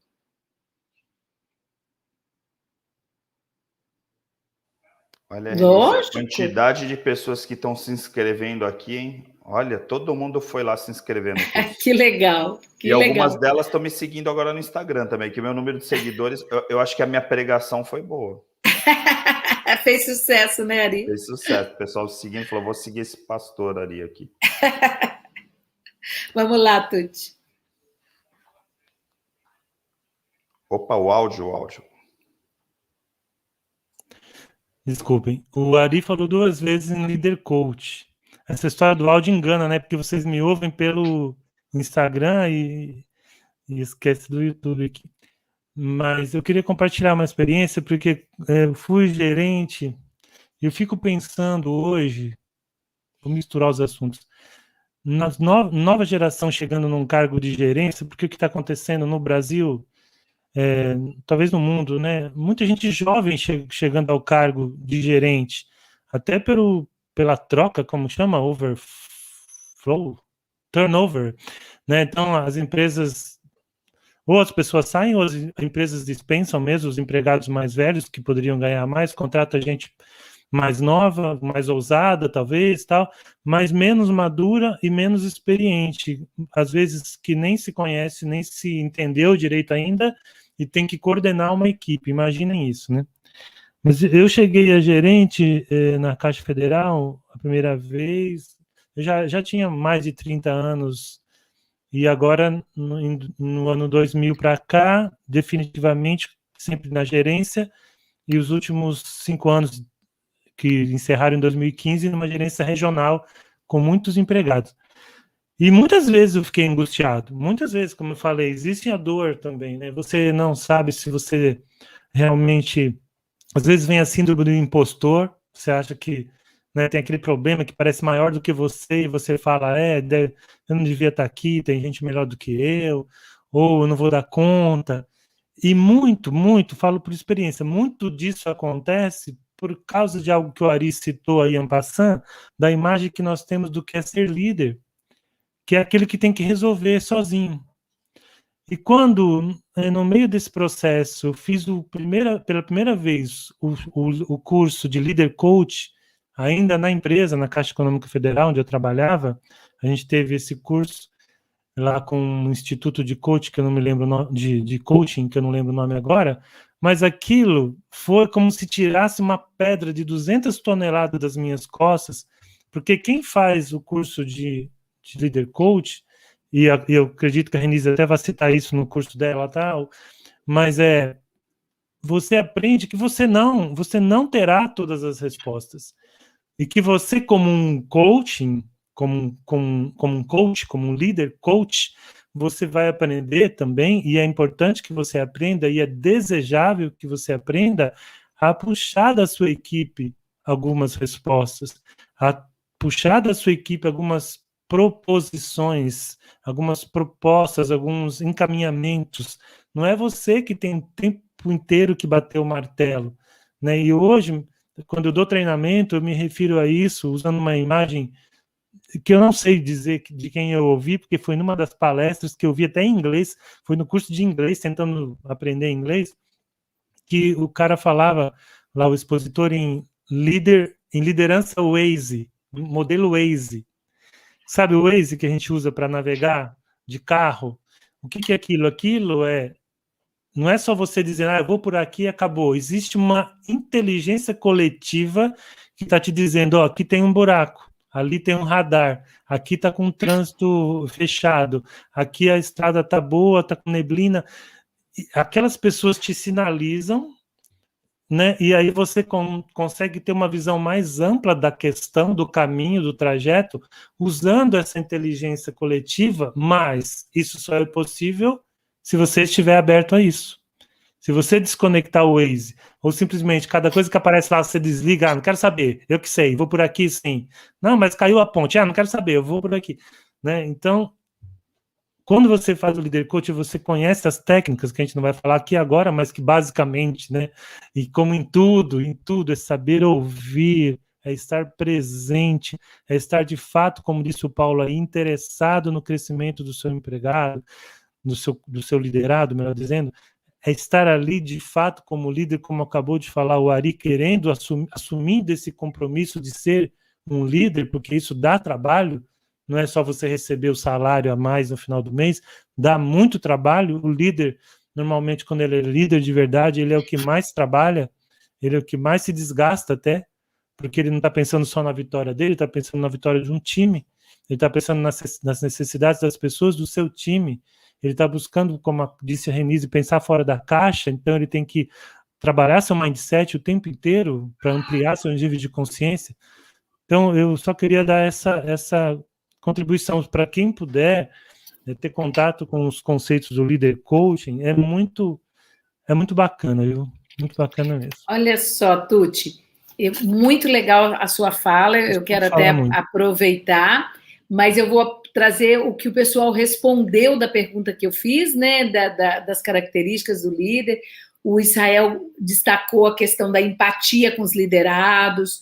Olha, a quantidade de pessoas que estão se inscrevendo aqui, hein? Olha, todo mundo foi lá se inscrever no curso. Que legal. E algumas delas estão me seguindo agora no Instagram também, que o meu número de seguidores, eu acho que a minha pregação foi boa. Fez sucesso, né, Ari? Fez sucesso. O pessoal seguindo falou, vou seguir esse pastor Ari aqui. Vamos lá, Tuti. Opa, o áudio. Desculpem. O Ari falou 2 vezes em Líder Coach. Essa história do áudio engana, né? Porque vocês me ouvem pelo Instagram e esquece do YouTube aqui. Mas eu queria compartilhar uma experiência, porque eu fui gerente e eu fico pensando hoje, vou misturar os assuntos. Na nova geração chegando num cargo de gerência, porque o que está acontecendo no Brasil, talvez no mundo, né? Muita gente jovem chegando ao cargo de gerente, até pela troca, como chama, overflow, turnover, né? Então as empresas, ou as pessoas saem, ou as empresas dispensam mesmo os empregados mais velhos que poderiam ganhar mais, contrata gente mais nova, mais ousada, talvez, tal, mas menos madura e menos experiente, às vezes que nem se conhece, nem se entendeu direito ainda, e tem que coordenar uma equipe, imaginem isso, né? Mas eu cheguei a gerente na Caixa Federal a primeira vez, eu já tinha mais de 30 anos, e agora, no ano 2000 para cá, definitivamente, sempre na gerência, e os últimos 5 anos que encerraram em 2015 numa gerência regional com muitos empregados. E muitas vezes eu fiquei angustiado, muitas vezes, como eu falei, existe a dor também, né? Você não sabe se você realmente... Às vezes vem a síndrome do impostor, você acha que, né, tem aquele problema que parece maior do que você, e você fala, eu não devia estar aqui, tem gente melhor do que eu, ou eu não vou dar conta. E muito, falo por experiência, muito disso acontece por causa de algo que o Ari citou aí en passant, da imagem que nós temos do que é ser líder, que é aquele que tem que resolver sozinho. E quando, no meio desse processo, eu fiz pela primeira vez o curso de Leader Coach, ainda na empresa, na Caixa Econômica Federal, onde eu trabalhava, a gente teve esse curso lá com um instituto de coach, que eu não me lembro de coaching, que eu não lembro o nome agora, mas aquilo foi como se tirasse uma pedra de 200 toneladas das minhas costas, porque quem faz o curso de Leader Coach, e eu acredito que a Renise até vai citar isso no curso dela, tal, mas você aprende que você não terá todas as respostas, e que você, como um coaching, como um coach, como um líder coach, você vai aprender também, e é importante que você aprenda, e é desejável que você aprenda a puxar da sua equipe algumas respostas, a puxar da sua equipe algumas proposições, algumas propostas, alguns encaminhamentos. Não é você que tem o tempo inteiro que bater o martelo, né? E hoje, quando eu dou treinamento, eu me refiro a isso usando uma imagem que eu não sei dizer de quem eu ouvi, porque foi numa das palestras que eu vi até em inglês, foi no curso de inglês, tentando aprender inglês, que o cara falava, lá o expositor, em liderança Waze, modelo Waze. Sabe o Waze que a gente usa para navegar de carro? O que é aquilo? Aquilo não é só você dizer, eu vou por aqui e acabou. Existe uma inteligência coletiva que está te dizendo, aqui tem um buraco, ali tem um radar, aqui está com o trânsito fechado, aqui a estrada está boa, está com neblina. Aquelas pessoas te sinalizam, né? E aí você consegue ter uma visão mais ampla da questão, do caminho, do trajeto, usando essa inteligência coletiva, mas isso só é possível se você estiver aberto a isso. Se você desconectar o Waze, ou simplesmente cada coisa que aparece lá você desliga, não quero saber, eu que sei, vou por aqui sim. Não, mas caiu a ponte, não quero saber, eu vou por aqui. Né? Então, quando você faz o Leader Coach, você conhece as técnicas, que a gente não vai falar aqui agora, mas que basicamente, né, e como em tudo, é saber ouvir, é estar presente, é estar de fato, como disse o Paulo aí, interessado no crescimento do seu empregado, do seu liderado, melhor dizendo, é estar ali de fato como líder, como acabou de falar o Ari, querendo assumindo esse compromisso de ser um líder, porque isso dá trabalho. Não é só você receber o salário a mais no final do mês, dá muito trabalho. O líder, normalmente, quando ele é líder de verdade, ele é o que mais trabalha, ele é o que mais se desgasta até, porque ele não está pensando só na vitória dele, ele está pensando na vitória de um time, ele está pensando nas necessidades das pessoas do seu time, ele está buscando, como disse a Renise, pensar fora da caixa, então ele tem que trabalhar seu mindset o tempo inteiro para ampliar seu nível de consciência. Então, eu só queria dar essa contribuição para quem puder ter contato com os conceitos do Leader Coaching, é muito bacana, viu? Muito bacana mesmo. Olha só, Tuti, Muito legal a sua fala, eu quero até aproveitar, mas eu vou trazer o que o pessoal respondeu da pergunta que eu fiz, né, das características do líder. O Israel destacou a questão da empatia com os liderados,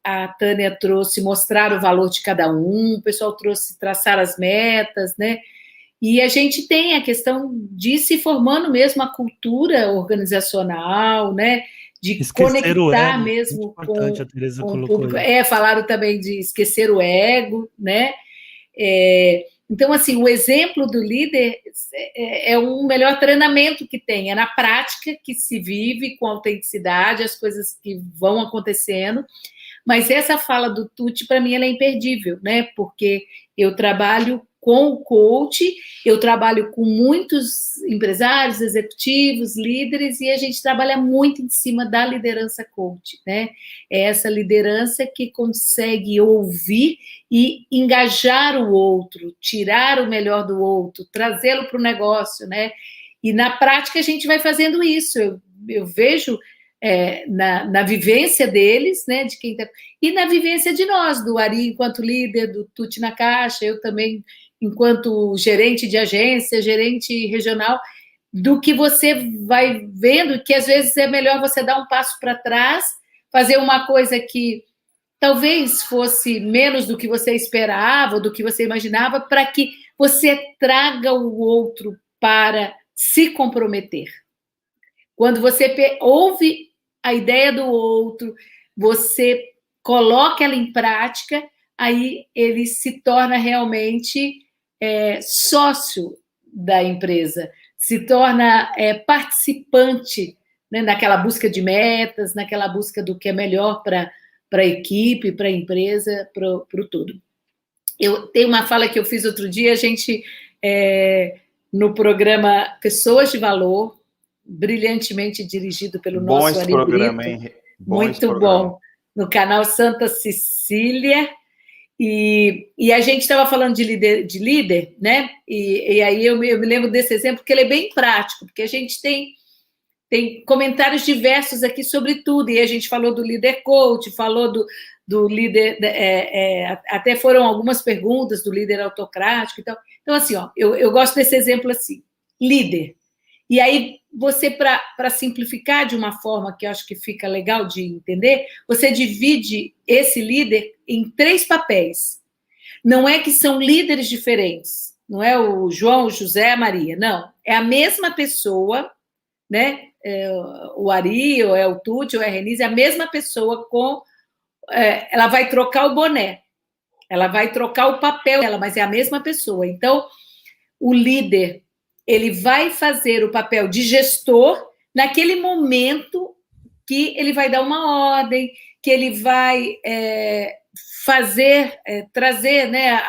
a Tânia trouxe mostrar o valor de cada um, o pessoal trouxe traçar as metas, né? E a gente tem a questão de se formando mesmo a cultura organizacional, né? De esquecer conectar o ego, mesmo com a Teresa com o colocou público. aí. Falaram também de esquecer o ego, né? Então, assim, o exemplo do líder é um melhor treinamento que tem, é na prática que se vive com autenticidade as coisas que vão acontecendo. Mas essa fala do Tucci, para mim, ela é imperdível, né? Porque eu trabalho com o coach, eu trabalho com muitos empresários, executivos, líderes, e a gente trabalha muito em cima da liderança coach, né? É essa liderança que consegue ouvir e engajar o outro, tirar o melhor do outro, trazê-lo para o negócio, né? E na prática a gente vai fazendo isso. Eu vejo na vivência deles, né? De quem tá... E na vivência de nós, do Ari enquanto líder, do Tucci na Caixa, eu também enquanto gerente de agência, gerente regional, do que você vai vendo, que às vezes é melhor você dar um passo para trás, fazer uma coisa que talvez fosse menos do que você esperava, ou do que você imaginava, para que você traga o outro para se comprometer. Quando você ouve a ideia do outro, você coloca ela em prática, aí ele se torna realmente sócio da empresa, se torna participante, né, naquela busca de metas, naquela busca do que é melhor para a equipe, para a empresa, para o todo. Eu tenho uma fala que eu fiz outro dia, a gente, no programa Pessoas de Valor, brilhantemente dirigido pelo nosso Ari programa, Brito, hein? muito bom, no canal Santa Cecília, e a gente estava falando de líder, né? E aí eu me lembro desse exemplo, porque ele é bem prático, porque a gente tem comentários diversos aqui sobre tudo, e a gente falou do líder coach, falou do líder, até foram algumas perguntas do líder autocrático e tal. Então, assim, ó, eu gosto desse exemplo assim, líder. E aí, você, para simplificar de uma forma que eu acho que fica legal de entender, você divide esse líder em 3 papéis. Não é que são líderes diferentes, não é o João, o José, a Maria, não. É a mesma pessoa, né? O Ari, ou é o Tucci, ou é a Renise, é a mesma pessoa ela vai trocar o boné, ela vai trocar o papel dela, mas é a mesma pessoa. Então, o líder, ele vai fazer o papel de gestor naquele momento que ele vai dar uma ordem, que ele vai trazer, né,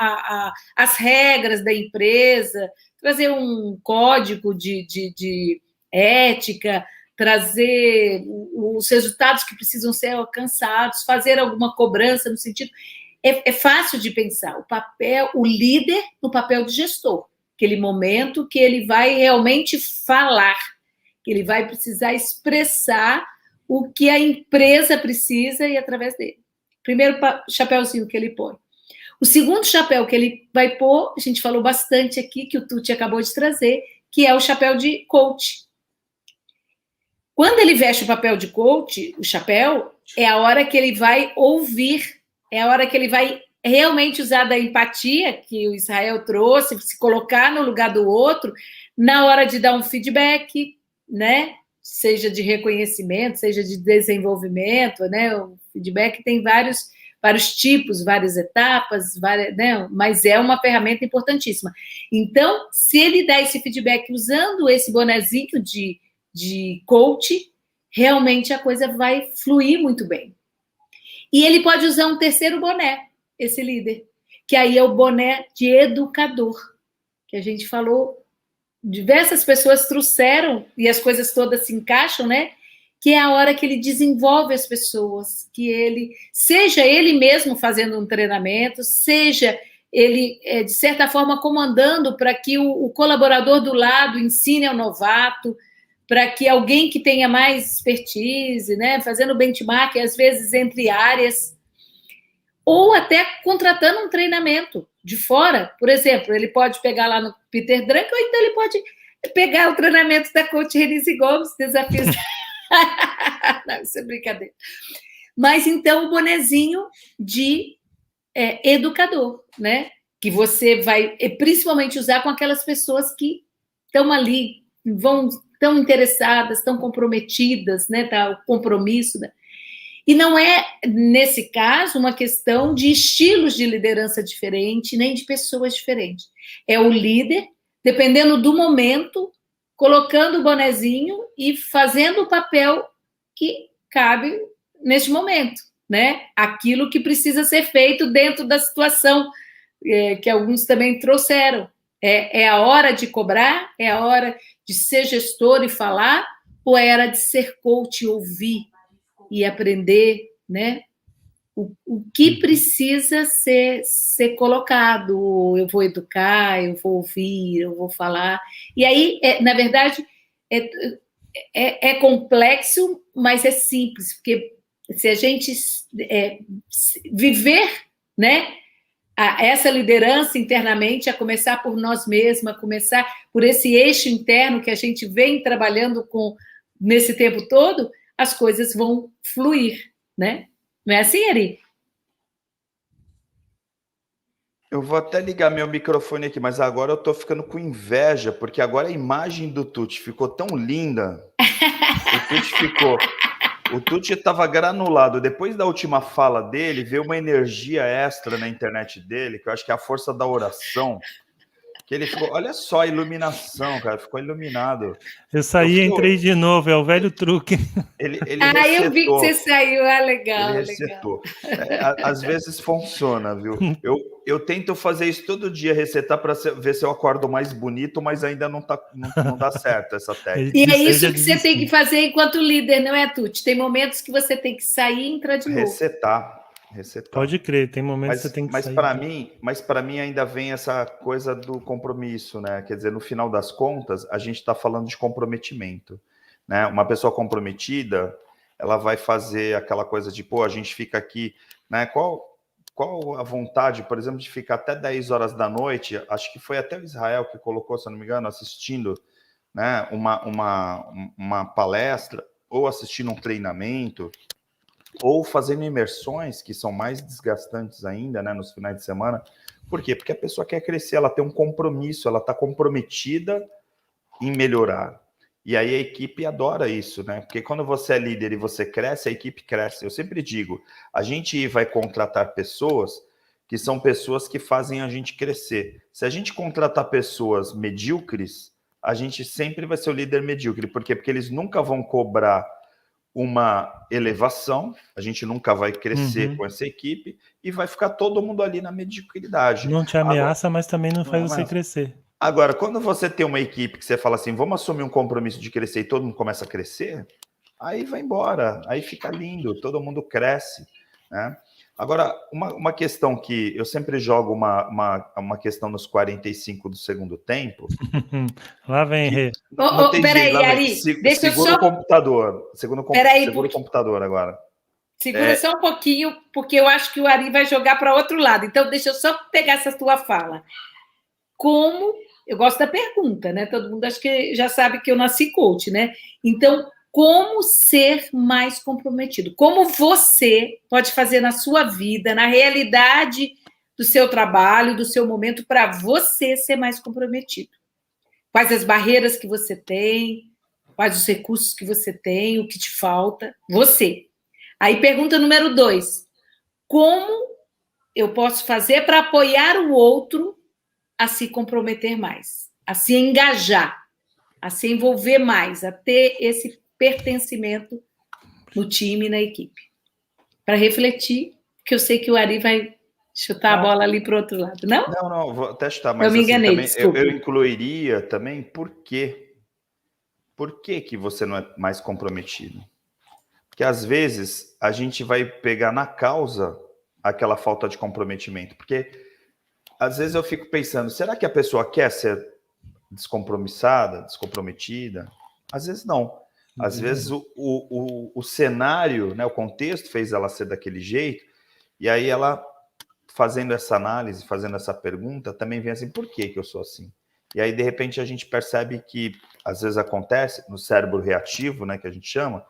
as regras da empresa, trazer um código de ética, trazer os resultados que precisam ser alcançados, fazer alguma cobrança no sentido... É fácil de pensar. O líder no papel de gestor, aquele momento que ele vai realmente falar, que ele vai precisar expressar o que a empresa precisa e através dele. Primeiro chapéuzinho que ele põe. O segundo chapéu que ele vai pôr, a gente falou bastante aqui, que o Tucci acabou de trazer, que é o chapéu de coach. Quando ele veste o papel de coach, o chapéu, é a hora que ele vai ouvir, é a hora que ele vai realmente usar da empatia que o Israel trouxe, se colocar no lugar do outro, na hora de dar um feedback, né? Seja de reconhecimento, seja de desenvolvimento, né? O feedback tem vários tipos, várias etapas, né? Mas é uma ferramenta importantíssima. Então, se ele dá esse feedback usando esse bonezinho de coach, realmente a coisa vai fluir muito bem. E ele pode usar um terceiro boné, esse líder, que aí é o boné de educador, que a gente falou, diversas pessoas trouxeram, e as coisas todas se encaixam, né? Que é a hora que ele desenvolve as pessoas, que ele, seja ele mesmo fazendo um treinamento, seja ele, de certa forma, comandando para que o colaborador do lado ensine ao novato, para que alguém que tenha mais expertise, né, fazendo benchmark, às vezes entre áreas, ou até contratando um treinamento de fora. Por exemplo, ele pode pegar lá no Peter Drucker, ou então ele pode pegar o treinamento da coach Renise Gomes, desafios. Não, isso é brincadeira. Mas então o bonezinho de educador, né? Que você vai principalmente usar com aquelas pessoas que estão ali, estão interessadas, estão comprometidas, né? Tá, o compromisso. Né? E não é, nesse caso, uma questão de estilos de liderança diferente, nem de pessoas diferentes. É o líder, dependendo do momento, colocando o bonezinho e fazendo o papel que cabe neste momento, né? Aquilo que precisa ser feito dentro da situação que alguns também trouxeram. É a hora de cobrar? É a hora de ser gestor e falar? Ou é a hora de ser coach e ouvir e aprender, né? O que precisa ser colocado? Eu vou educar, eu vou ouvir, eu vou falar. E aí, na verdade, é complexo, mas é simples, porque se a gente viver, né, essa liderança internamente, a começar por nós mesmos, a começar por esse eixo interno que a gente vem trabalhando nesse tempo todo, as coisas vão fluir, né? Não é assim, Ari? Eu vou até ligar meu microfone aqui, mas agora eu tô ficando com inveja, porque agora a imagem do Tuti ficou tão linda. O Tuti estava granulado. Depois da última fala dele, veio uma energia extra na internet dele, que eu acho que é a força da oração. Que ele ficou, olha só a iluminação, cara, ficou iluminado. Eu saí e entrei de novo, é o velho truque. Ele resetou. Eu vi que você saiu, legal. Ele resetou. Às vezes funciona, viu? Eu tento fazer isso todo dia, resetar para ver se eu acordo mais bonito, mas ainda não dá certo essa técnica. E é isso que você tem que fazer enquanto líder, não é, Tuti? Tem momentos que você tem que sair e entrar de novo. Resetar. Pode crer, tem momentos que você tem que sair. Mas para mim ainda vem essa coisa do compromisso, né? Quer dizer, no final das contas, a gente está falando de comprometimento, né? Uma pessoa comprometida, ela vai fazer aquela coisa de, a gente fica aqui, né? Qual a vontade, por exemplo, de ficar até 10 horas da noite? Acho que foi até o Israel que colocou, se não me engano, assistindo, né, uma palestra ou assistindo um treinamento, ou fazendo imersões que são mais desgastantes ainda, né, nos finais de semana. Por quê? Porque a pessoa quer crescer, ela tem um compromisso, ela está comprometida em melhorar. E aí a equipe adora isso, né? Porque quando você é líder e você cresce, a equipe cresce. Eu sempre digo, a gente vai contratar pessoas que são pessoas que fazem a gente crescer. Se a gente contratar pessoas medíocres, a gente sempre vai ser o líder medíocre. Por quê? Porque eles nunca vão cobrar uma elevação, a gente nunca vai crescer com essa equipe e vai ficar todo mundo ali na mediocridade. Não te ameaça, mas também não faz você crescer. Agora, quando você tem uma equipe que você fala assim, vamos assumir um compromisso de crescer e todo mundo começa a crescer, aí vai embora, aí fica lindo, todo mundo cresce, né? Agora, uma questão que eu sempre jogo uma questão nos 45 do segundo tempo. Lá vem, Rê. Peraí, Ari, deixa eu só... o computador. Segura o computador agora. Segura só um pouquinho, porque eu acho que o Ari vai jogar para outro lado. Então, deixa eu só pegar essa tua fala. Como... Eu gosto da pergunta, né? Todo mundo acho que já sabe que eu nasci coach, né? Então, como ser mais comprometido? Como você pode fazer na sua vida, na realidade do seu trabalho, do seu momento, para você ser mais comprometido? Quais as barreiras que você tem? Quais os recursos que você tem? O que te falta? Você. Aí, pergunta número 2. Como eu posso fazer para apoiar o outro a se comprometer mais, a se engajar, a se envolver mais, a ter esse pertencimento no time e na equipe? Para refletir, porque eu sei que o Ari vai chutar a bola ali para o outro lado, não? Não, vou até chutar, mas eu me enganei, assim, também, eu incluiria também por quê? Por que você não é mais comprometido? Porque às vezes a gente vai pegar na causa aquela falta de comprometimento, porque às vezes eu fico pensando, será que a pessoa quer ser descompromissada, descomprometida? Às vezes não. Às vezes o cenário, né, o contexto fez ela ser daquele jeito, e aí ela, fazendo essa análise, fazendo essa pergunta, também vem assim, por que eu sou assim? E aí, de repente, a gente percebe que, às vezes, acontece no cérebro reativo, né, que a gente chama,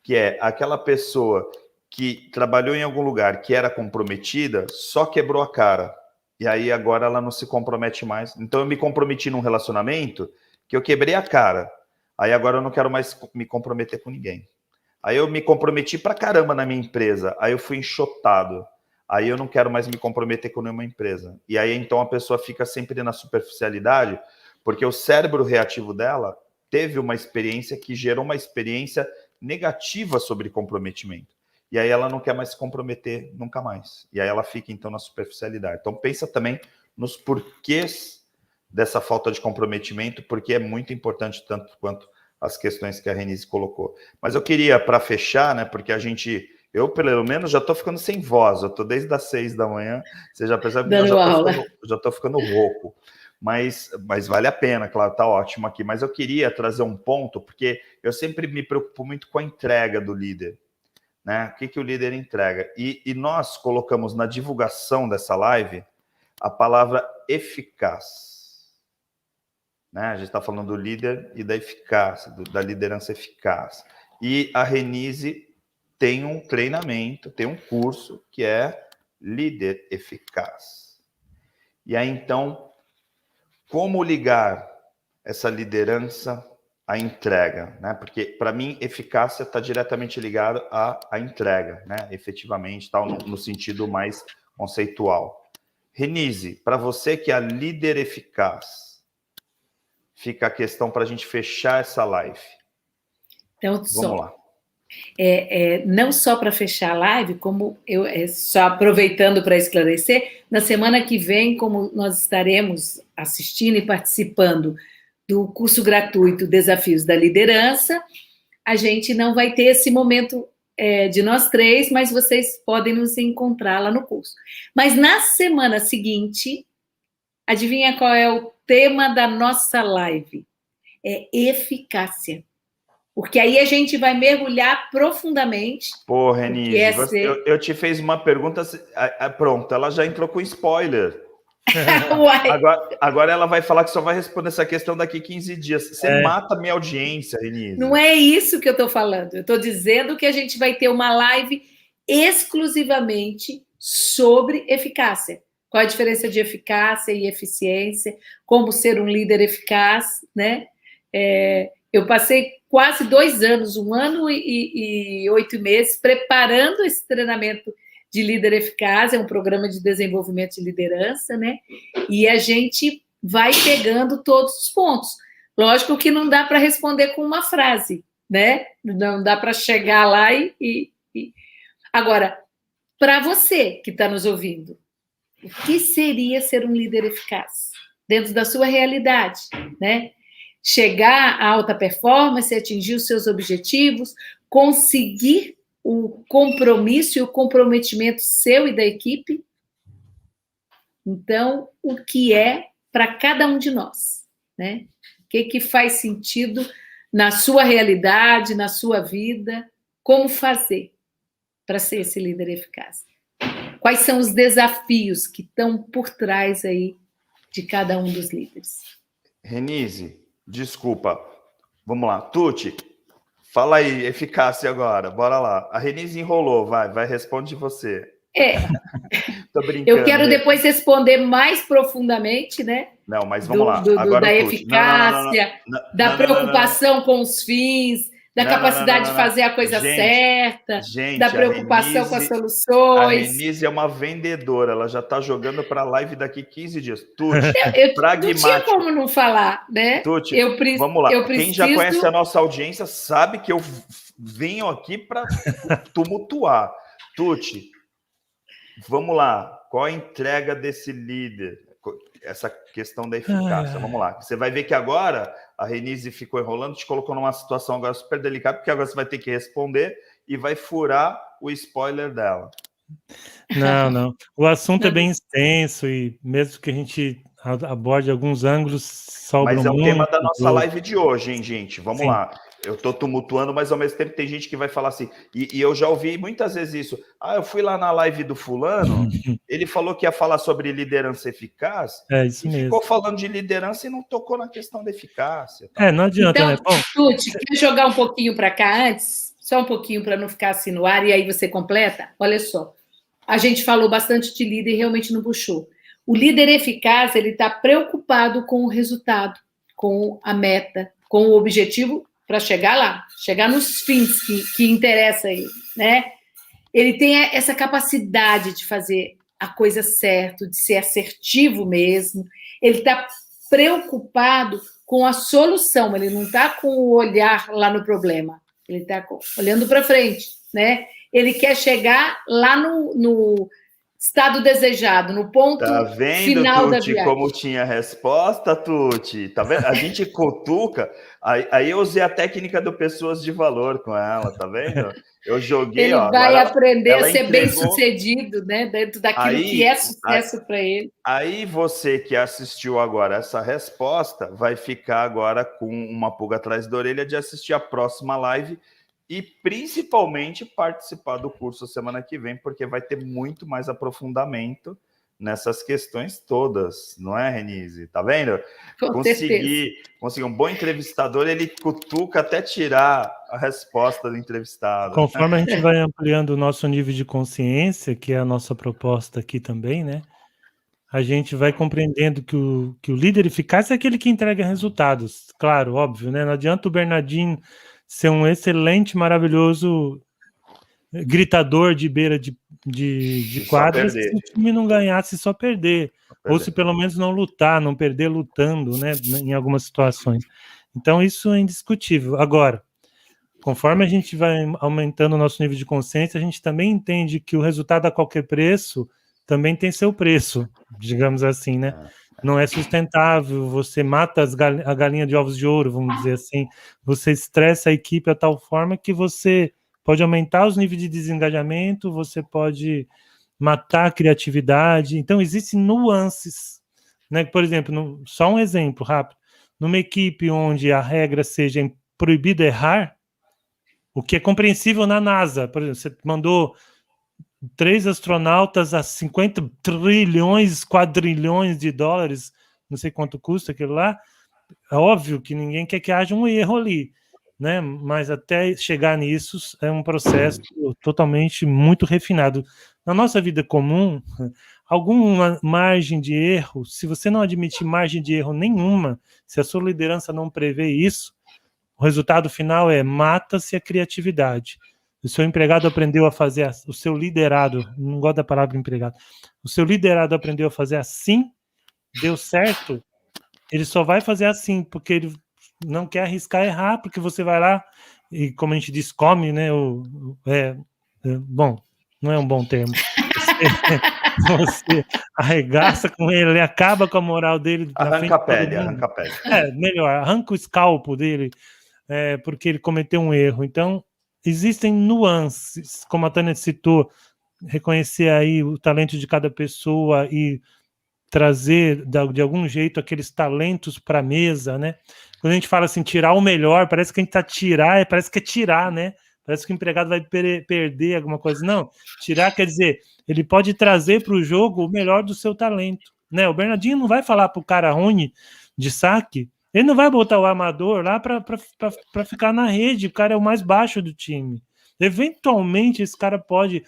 que é aquela pessoa que trabalhou em algum lugar que era comprometida, só quebrou a cara. E aí, agora, ela não se compromete mais. Então, eu me comprometi num relacionamento que eu quebrei a cara. Aí, agora, eu não quero mais me comprometer com ninguém. Aí, eu me comprometi pra caramba na minha empresa. Aí, eu fui enxotado. Aí eu não quero mais me comprometer com nenhuma empresa. E aí, então, a pessoa fica sempre na superficialidade, porque o cérebro reativo dela teve uma experiência que gerou uma experiência negativa sobre comprometimento. E aí ela não quer mais se comprometer nunca mais. E aí ela fica, então, na superficialidade. Então, pensa também nos porquês dessa falta de comprometimento, porque é muito importante, tanto quanto as questões que a Renise colocou. Mas eu queria, para fechar, né, porque eu, pelo menos, já estou ficando sem voz. Eu estou desde as 6 da manhã. Você já percebe que eu já estou ficando rouco. Mas vale a pena, claro, está ótimo aqui. Mas eu queria trazer um ponto, porque eu sempre me preocupo muito com a entrega do líder. Né? O que o líder entrega? E nós colocamos na divulgação dessa live a palavra eficaz. Né? A gente está falando do líder e da eficácia, da liderança eficaz. E a Renise tem um treinamento, tem um curso que é Líder Eficaz. E aí, então, como ligar essa liderança à entrega? Né? Porque, para mim, eficácia está diretamente ligada à entrega, né? Efetivamente, tal, no sentido mais conceitual. Renise, para você que é a líder eficaz, fica a questão para a gente fechar essa live. Então, vamos lá. Não só para fechar a live, como só aproveitando para esclarecer, na semana que vem, como nós estaremos assistindo e participando do curso gratuito Desafios da Liderança, a gente não vai ter esse momento de nós três, mas vocês podem nos encontrar lá no curso. Mas na semana seguinte, adivinha qual é o tema da nossa live? É eficácia. Porque aí a gente vai mergulhar profundamente. Pô, Renise, eu te fiz uma pergunta, pronto, ela já entrou com spoiler. agora ela vai falar que só vai responder essa questão daqui 15 dias. Você mata a minha audiência, Renise. Não é isso que eu estou falando. Eu estou dizendo que a gente vai ter uma live exclusivamente sobre eficácia. Qual a diferença de eficácia e eficiência? Como ser um líder eficaz, né? Eu passei quase 2 anos, 1 ano e 8 meses, preparando esse treinamento de líder eficaz, é um programa de desenvolvimento de liderança, né? E a gente vai pegando todos os pontos. Lógico que não dá para responder com uma frase, né? Não dá para chegar lá Agora, para você que está nos ouvindo, o que seria ser um líder eficaz? Dentro da sua realidade, né? Chegar à alta performance, atingir os seus objetivos, conseguir o compromisso e o comprometimento seu e da equipe. Então, o que é para cada um de nós, né? O que faz sentido na sua realidade, na sua vida, como fazer para ser esse líder eficaz? Quais são os desafios que estão por trás aí de cada um dos líderes? Renise, desculpa. Vamos lá. Tuti, fala aí, eficácia agora. Bora lá. A Renise enrolou, vai, responde você. Tô brincando. Eu quero depois responder mais profundamente, né? Não, mas vamos lá. Agora, da eficácia, da preocupação com os fins, da capacidade de fazer a coisa certa, da preocupação com as soluções. A Renise é uma vendedora, ela já está jogando para a live daqui 15 dias. Tuti, pragmático. Não tinha como não falar, né? Tuti, vamos lá. Quem já conhece a nossa audiência sabe que eu venho aqui para tumultuar. Tuti, vamos lá. Qual a entrega desse líder? Essa questão da eficácia. Vamos lá. Você vai ver que agora a Renise ficou enrolando, te colocou numa situação agora super delicada, porque agora você vai ter que responder e vai furar o spoiler dela. Não. O assunto é bem extenso e mesmo que a gente aborde alguns ângulos, sobram Mas é o muito. tema da nossa live de hoje, hein, gente? Vamos Sim. lá. Eu tô tumultuando, mas ao mesmo tempo tem gente que vai falar assim, e eu já ouvi muitas vezes isso. Ah, eu fui lá na live do fulano, ele falou que ia falar sobre liderança eficaz, É isso e mesmo. ficou falando de liderança e não tocou na questão da eficácia. Tá? Não adianta, então, né? Bom, Tuti, quer jogar um pouquinho para cá antes? Só um pouquinho para não ficar assim no ar, e aí você completa? Olha só, a gente falou bastante de líder e realmente não puxou. O líder eficaz, ele está preocupado com o resultado, com a meta, com o objetivo para chegar lá, chegar nos fins que interessa a ele, né? Ele tem essa capacidade de fazer a coisa certa, de ser assertivo mesmo. Ele está preocupado com a solução, ele não está com o olhar lá no problema, ele está olhando para frente, né? Ele quer chegar lá no estado desejado, no ponto tá vendo, final da Tuti, viagem. como tinha resposta, Tuti? Tá vendo? A gente cutuca, aí eu usei a técnica do pessoas de valor com ela, tá vendo? Eu joguei, ele ó. vai Agora aprender a ser entregou... bem-sucedido, né? Dentro daquilo que é sucesso para ele. Aí você que assistiu agora essa resposta vai ficar agora com uma pulga atrás da orelha de assistir a próxima live e principalmente participar do curso semana que vem, porque vai ter muito mais aprofundamento nessas questões todas, não é, Renise? Tá vendo? Conseguir um bom entrevistador, ele cutuca até tirar a resposta do entrevistado. Conforme a gente vai ampliando o nosso nível de consciência, que é a nossa proposta aqui também, né? A gente vai compreendendo que o líder eficaz é aquele que entrega resultados. Claro, óbvio, né? Não adianta o Bernardinho ser um excelente, maravilhoso gritador de beira de quadra se o time não ganhasse, só perder. Ou se pelo menos não lutar, não perder lutando, né? Em algumas situações. Então, isso é indiscutível. Agora, conforme a gente vai aumentando o nosso nível de consciência, a gente também entende que o resultado a qualquer preço também tem seu preço, digamos assim, né? Não é sustentável, você mata a galinha de ovos de ouro, vamos dizer assim, você estressa a equipe a tal forma que você pode aumentar os níveis de desengajamento, você pode matar a criatividade. Então, existem nuances, né? Por exemplo, só um exemplo rápido, numa equipe onde a regra seja proibido errar, o que é compreensível na NASA, por exemplo, você mandou 3 astronautas a 50 trilhões, quadrilhões de dólares, não sei quanto custa aquilo lá, é óbvio que ninguém quer que haja um erro ali, né? Mas até chegar nisso é um processo totalmente muito refinado. Na nossa vida comum, alguma margem de erro, se você não admitir margem de erro nenhuma, se a sua liderança não prevê isso, o resultado final é mata-se a criatividade. O seu empregado aprendeu a fazer, o seu liderado, não gosto da palavra empregado, o seu liderado aprendeu a fazer assim, deu certo, ele só vai fazer assim, porque ele não quer arriscar errar, porque você vai lá e, como a gente diz, come, né? Bom, não é um bom termo. Você arregaça com ele acaba com a moral dele. Arranca a pele. Melhor, arranca o escalpo dele, porque ele cometeu um erro. Então, existem nuances, como a Tânia citou, reconhecer aí o talento de cada pessoa e trazer de algum jeito aqueles talentos para a mesa, né? Quando a gente fala assim, tirar o melhor, parece que a gente tá parece que é tirar, né? Parece que o empregado vai perder alguma coisa. Não, tirar quer dizer, ele pode trazer para o jogo o melhor do seu talento, né? O Bernardinho não vai falar para o cara ruim de saque, ele não vai botar o armador lá para ficar na rede, o cara é o mais baixo do time. Eventualmente, esse cara pode,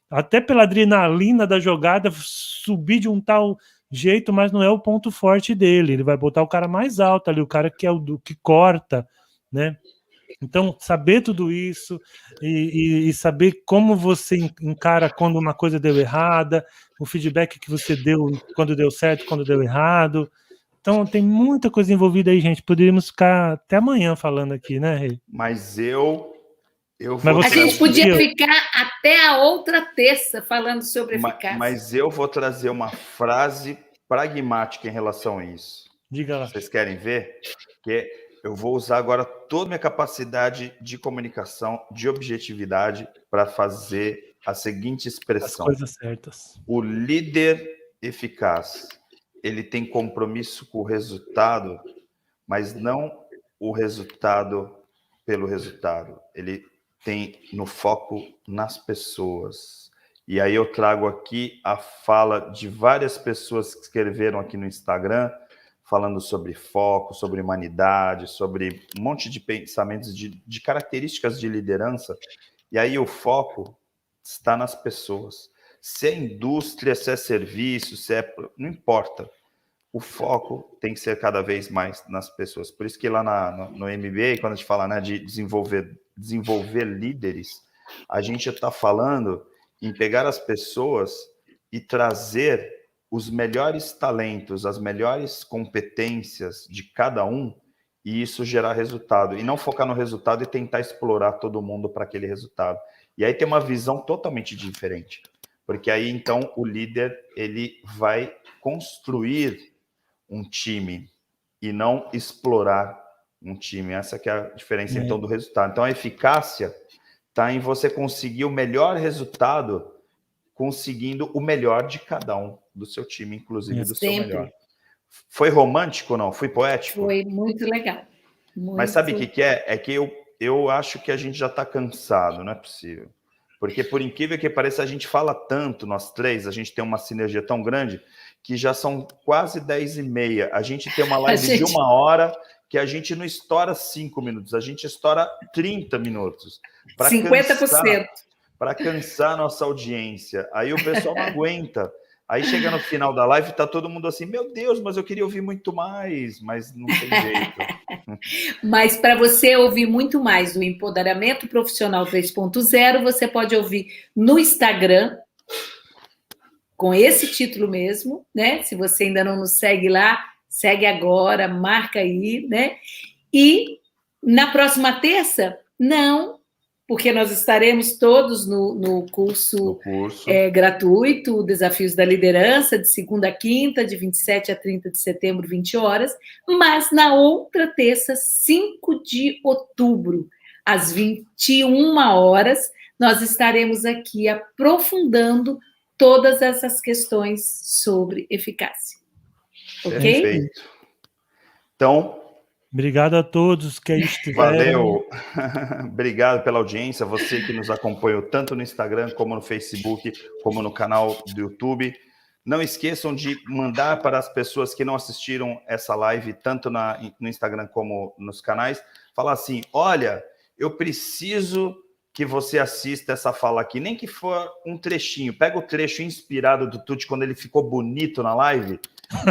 até pela adrenalina da jogada, subir de um tal jeito, mas não é o ponto forte dele. Ele vai botar o cara mais alto ali, o cara que é o que corta, né? Então, saber tudo isso e saber como você encara quando uma coisa deu errada, o feedback que você deu quando deu certo, quando deu errado. Então, tem muita coisa envolvida aí, gente. Poderíamos ficar até amanhã falando aqui, né, Rei? Mas eu a gente podia ficar até a outra terça falando sobre eficácia. Mas eu vou trazer uma frase pragmática em relação a isso. Diga lá. Vocês querem ver? Que eu vou usar agora toda a minha capacidade de comunicação, de objetividade, para fazer a seguinte expressão. As coisas certas. O líder eficaz, ele tem compromisso com o resultado, mas não o resultado pelo resultado. Ele tem no foco nas pessoas. E aí eu trago aqui a fala de várias pessoas que escreveram aqui no Instagram, falando sobre foco, sobre humanidade, sobre um monte de pensamentos, de características de liderança. E aí o foco está nas pessoas. Se é indústria, se é serviço, se é... não importa. O foco tem que ser cada vez mais nas pessoas. Por isso que lá no MBA, quando a gente fala, né, de desenvolver líderes, a gente está falando em pegar as pessoas e trazer os melhores talentos, as melhores competências de cada um, e isso gerar resultado. E não focar no resultado e tentar explorar todo mundo para aquele resultado. E aí tem uma visão totalmente diferente. Porque aí, então, o líder ele vai construir um time e não explorar um time. Essa que é a diferença, então, do resultado. Então, a eficácia está em você conseguir o melhor resultado, conseguindo o melhor de cada um do seu time, inclusive do seu melhor. Foi romântico ou não? Foi poético? Foi muito legal. Muito. Mas sabe o que é? É que eu acho que a gente já está cansado, não é possível. Porque, por incrível que pareça, a gente fala tanto, nós três, a gente tem uma sinergia tão grande, que já são quase 10h30. A gente tem uma live de 1 hora, que a gente não estoura 5 minutos, a gente estoura 30 minutos. 50%. Para cansar a nossa audiência. Aí o pessoal não aguenta. Aí chega no final da live e tá todo mundo assim, meu Deus, mas eu queria ouvir muito mais, mas não tem jeito. Mas para você ouvir muito mais do Empoderamento Profissional 3.0, você pode ouvir no Instagram, com esse título mesmo, né? Se você ainda não nos segue lá, segue agora, marca aí, né? E na próxima terça, não, porque nós estaremos todos no curso gratuito, Desafios da Liderança, de segunda a quinta, de 27 a 30 de setembro, 20 horas, mas na outra terça, 5 de outubro, às 21 horas, nós estaremos aqui aprofundando todas essas questões sobre eficácia. Ok? Perfeito. Então, obrigado a todos que aí estiveram. Valeu. Obrigado pela audiência, você que nos acompanhou tanto no Instagram, como no Facebook, como no canal do YouTube. Não esqueçam de mandar para as pessoas que não assistiram essa live, tanto no Instagram como nos canais, falar assim, olha, eu preciso que você assista essa fala aqui, nem que for um trechinho. Pega o trecho inspirado do Tuti, quando ele ficou bonito na live,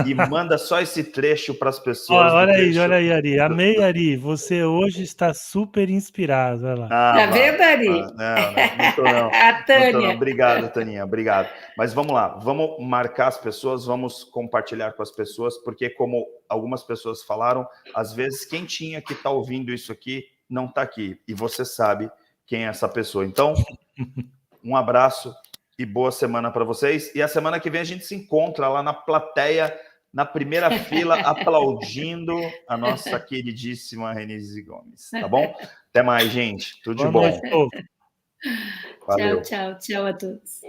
e manda só esse trecho para as pessoas. Olha aí, Ari. Amei, Ari. Você hoje está super inspirado. Olha lá. Tá vendo, Ari? Não tô não. A Tânia. Não tô não. Obrigado, Taninha. Obrigado. Mas vamos lá. Vamos marcar as pessoas, vamos compartilhar com as pessoas, porque como algumas pessoas falaram, às vezes quem tinha que estar ouvindo isso aqui não está aqui. E você sabe quem é essa pessoa. Então, um abraço e boa semana para vocês. E a semana que vem a gente se encontra lá na plateia, na primeira fila, aplaudindo a nossa queridíssima Renise Gomes. Tá bom? Até mais, gente. Tudo de bom. Boa noite, povo. Valeu. Tchau a todos.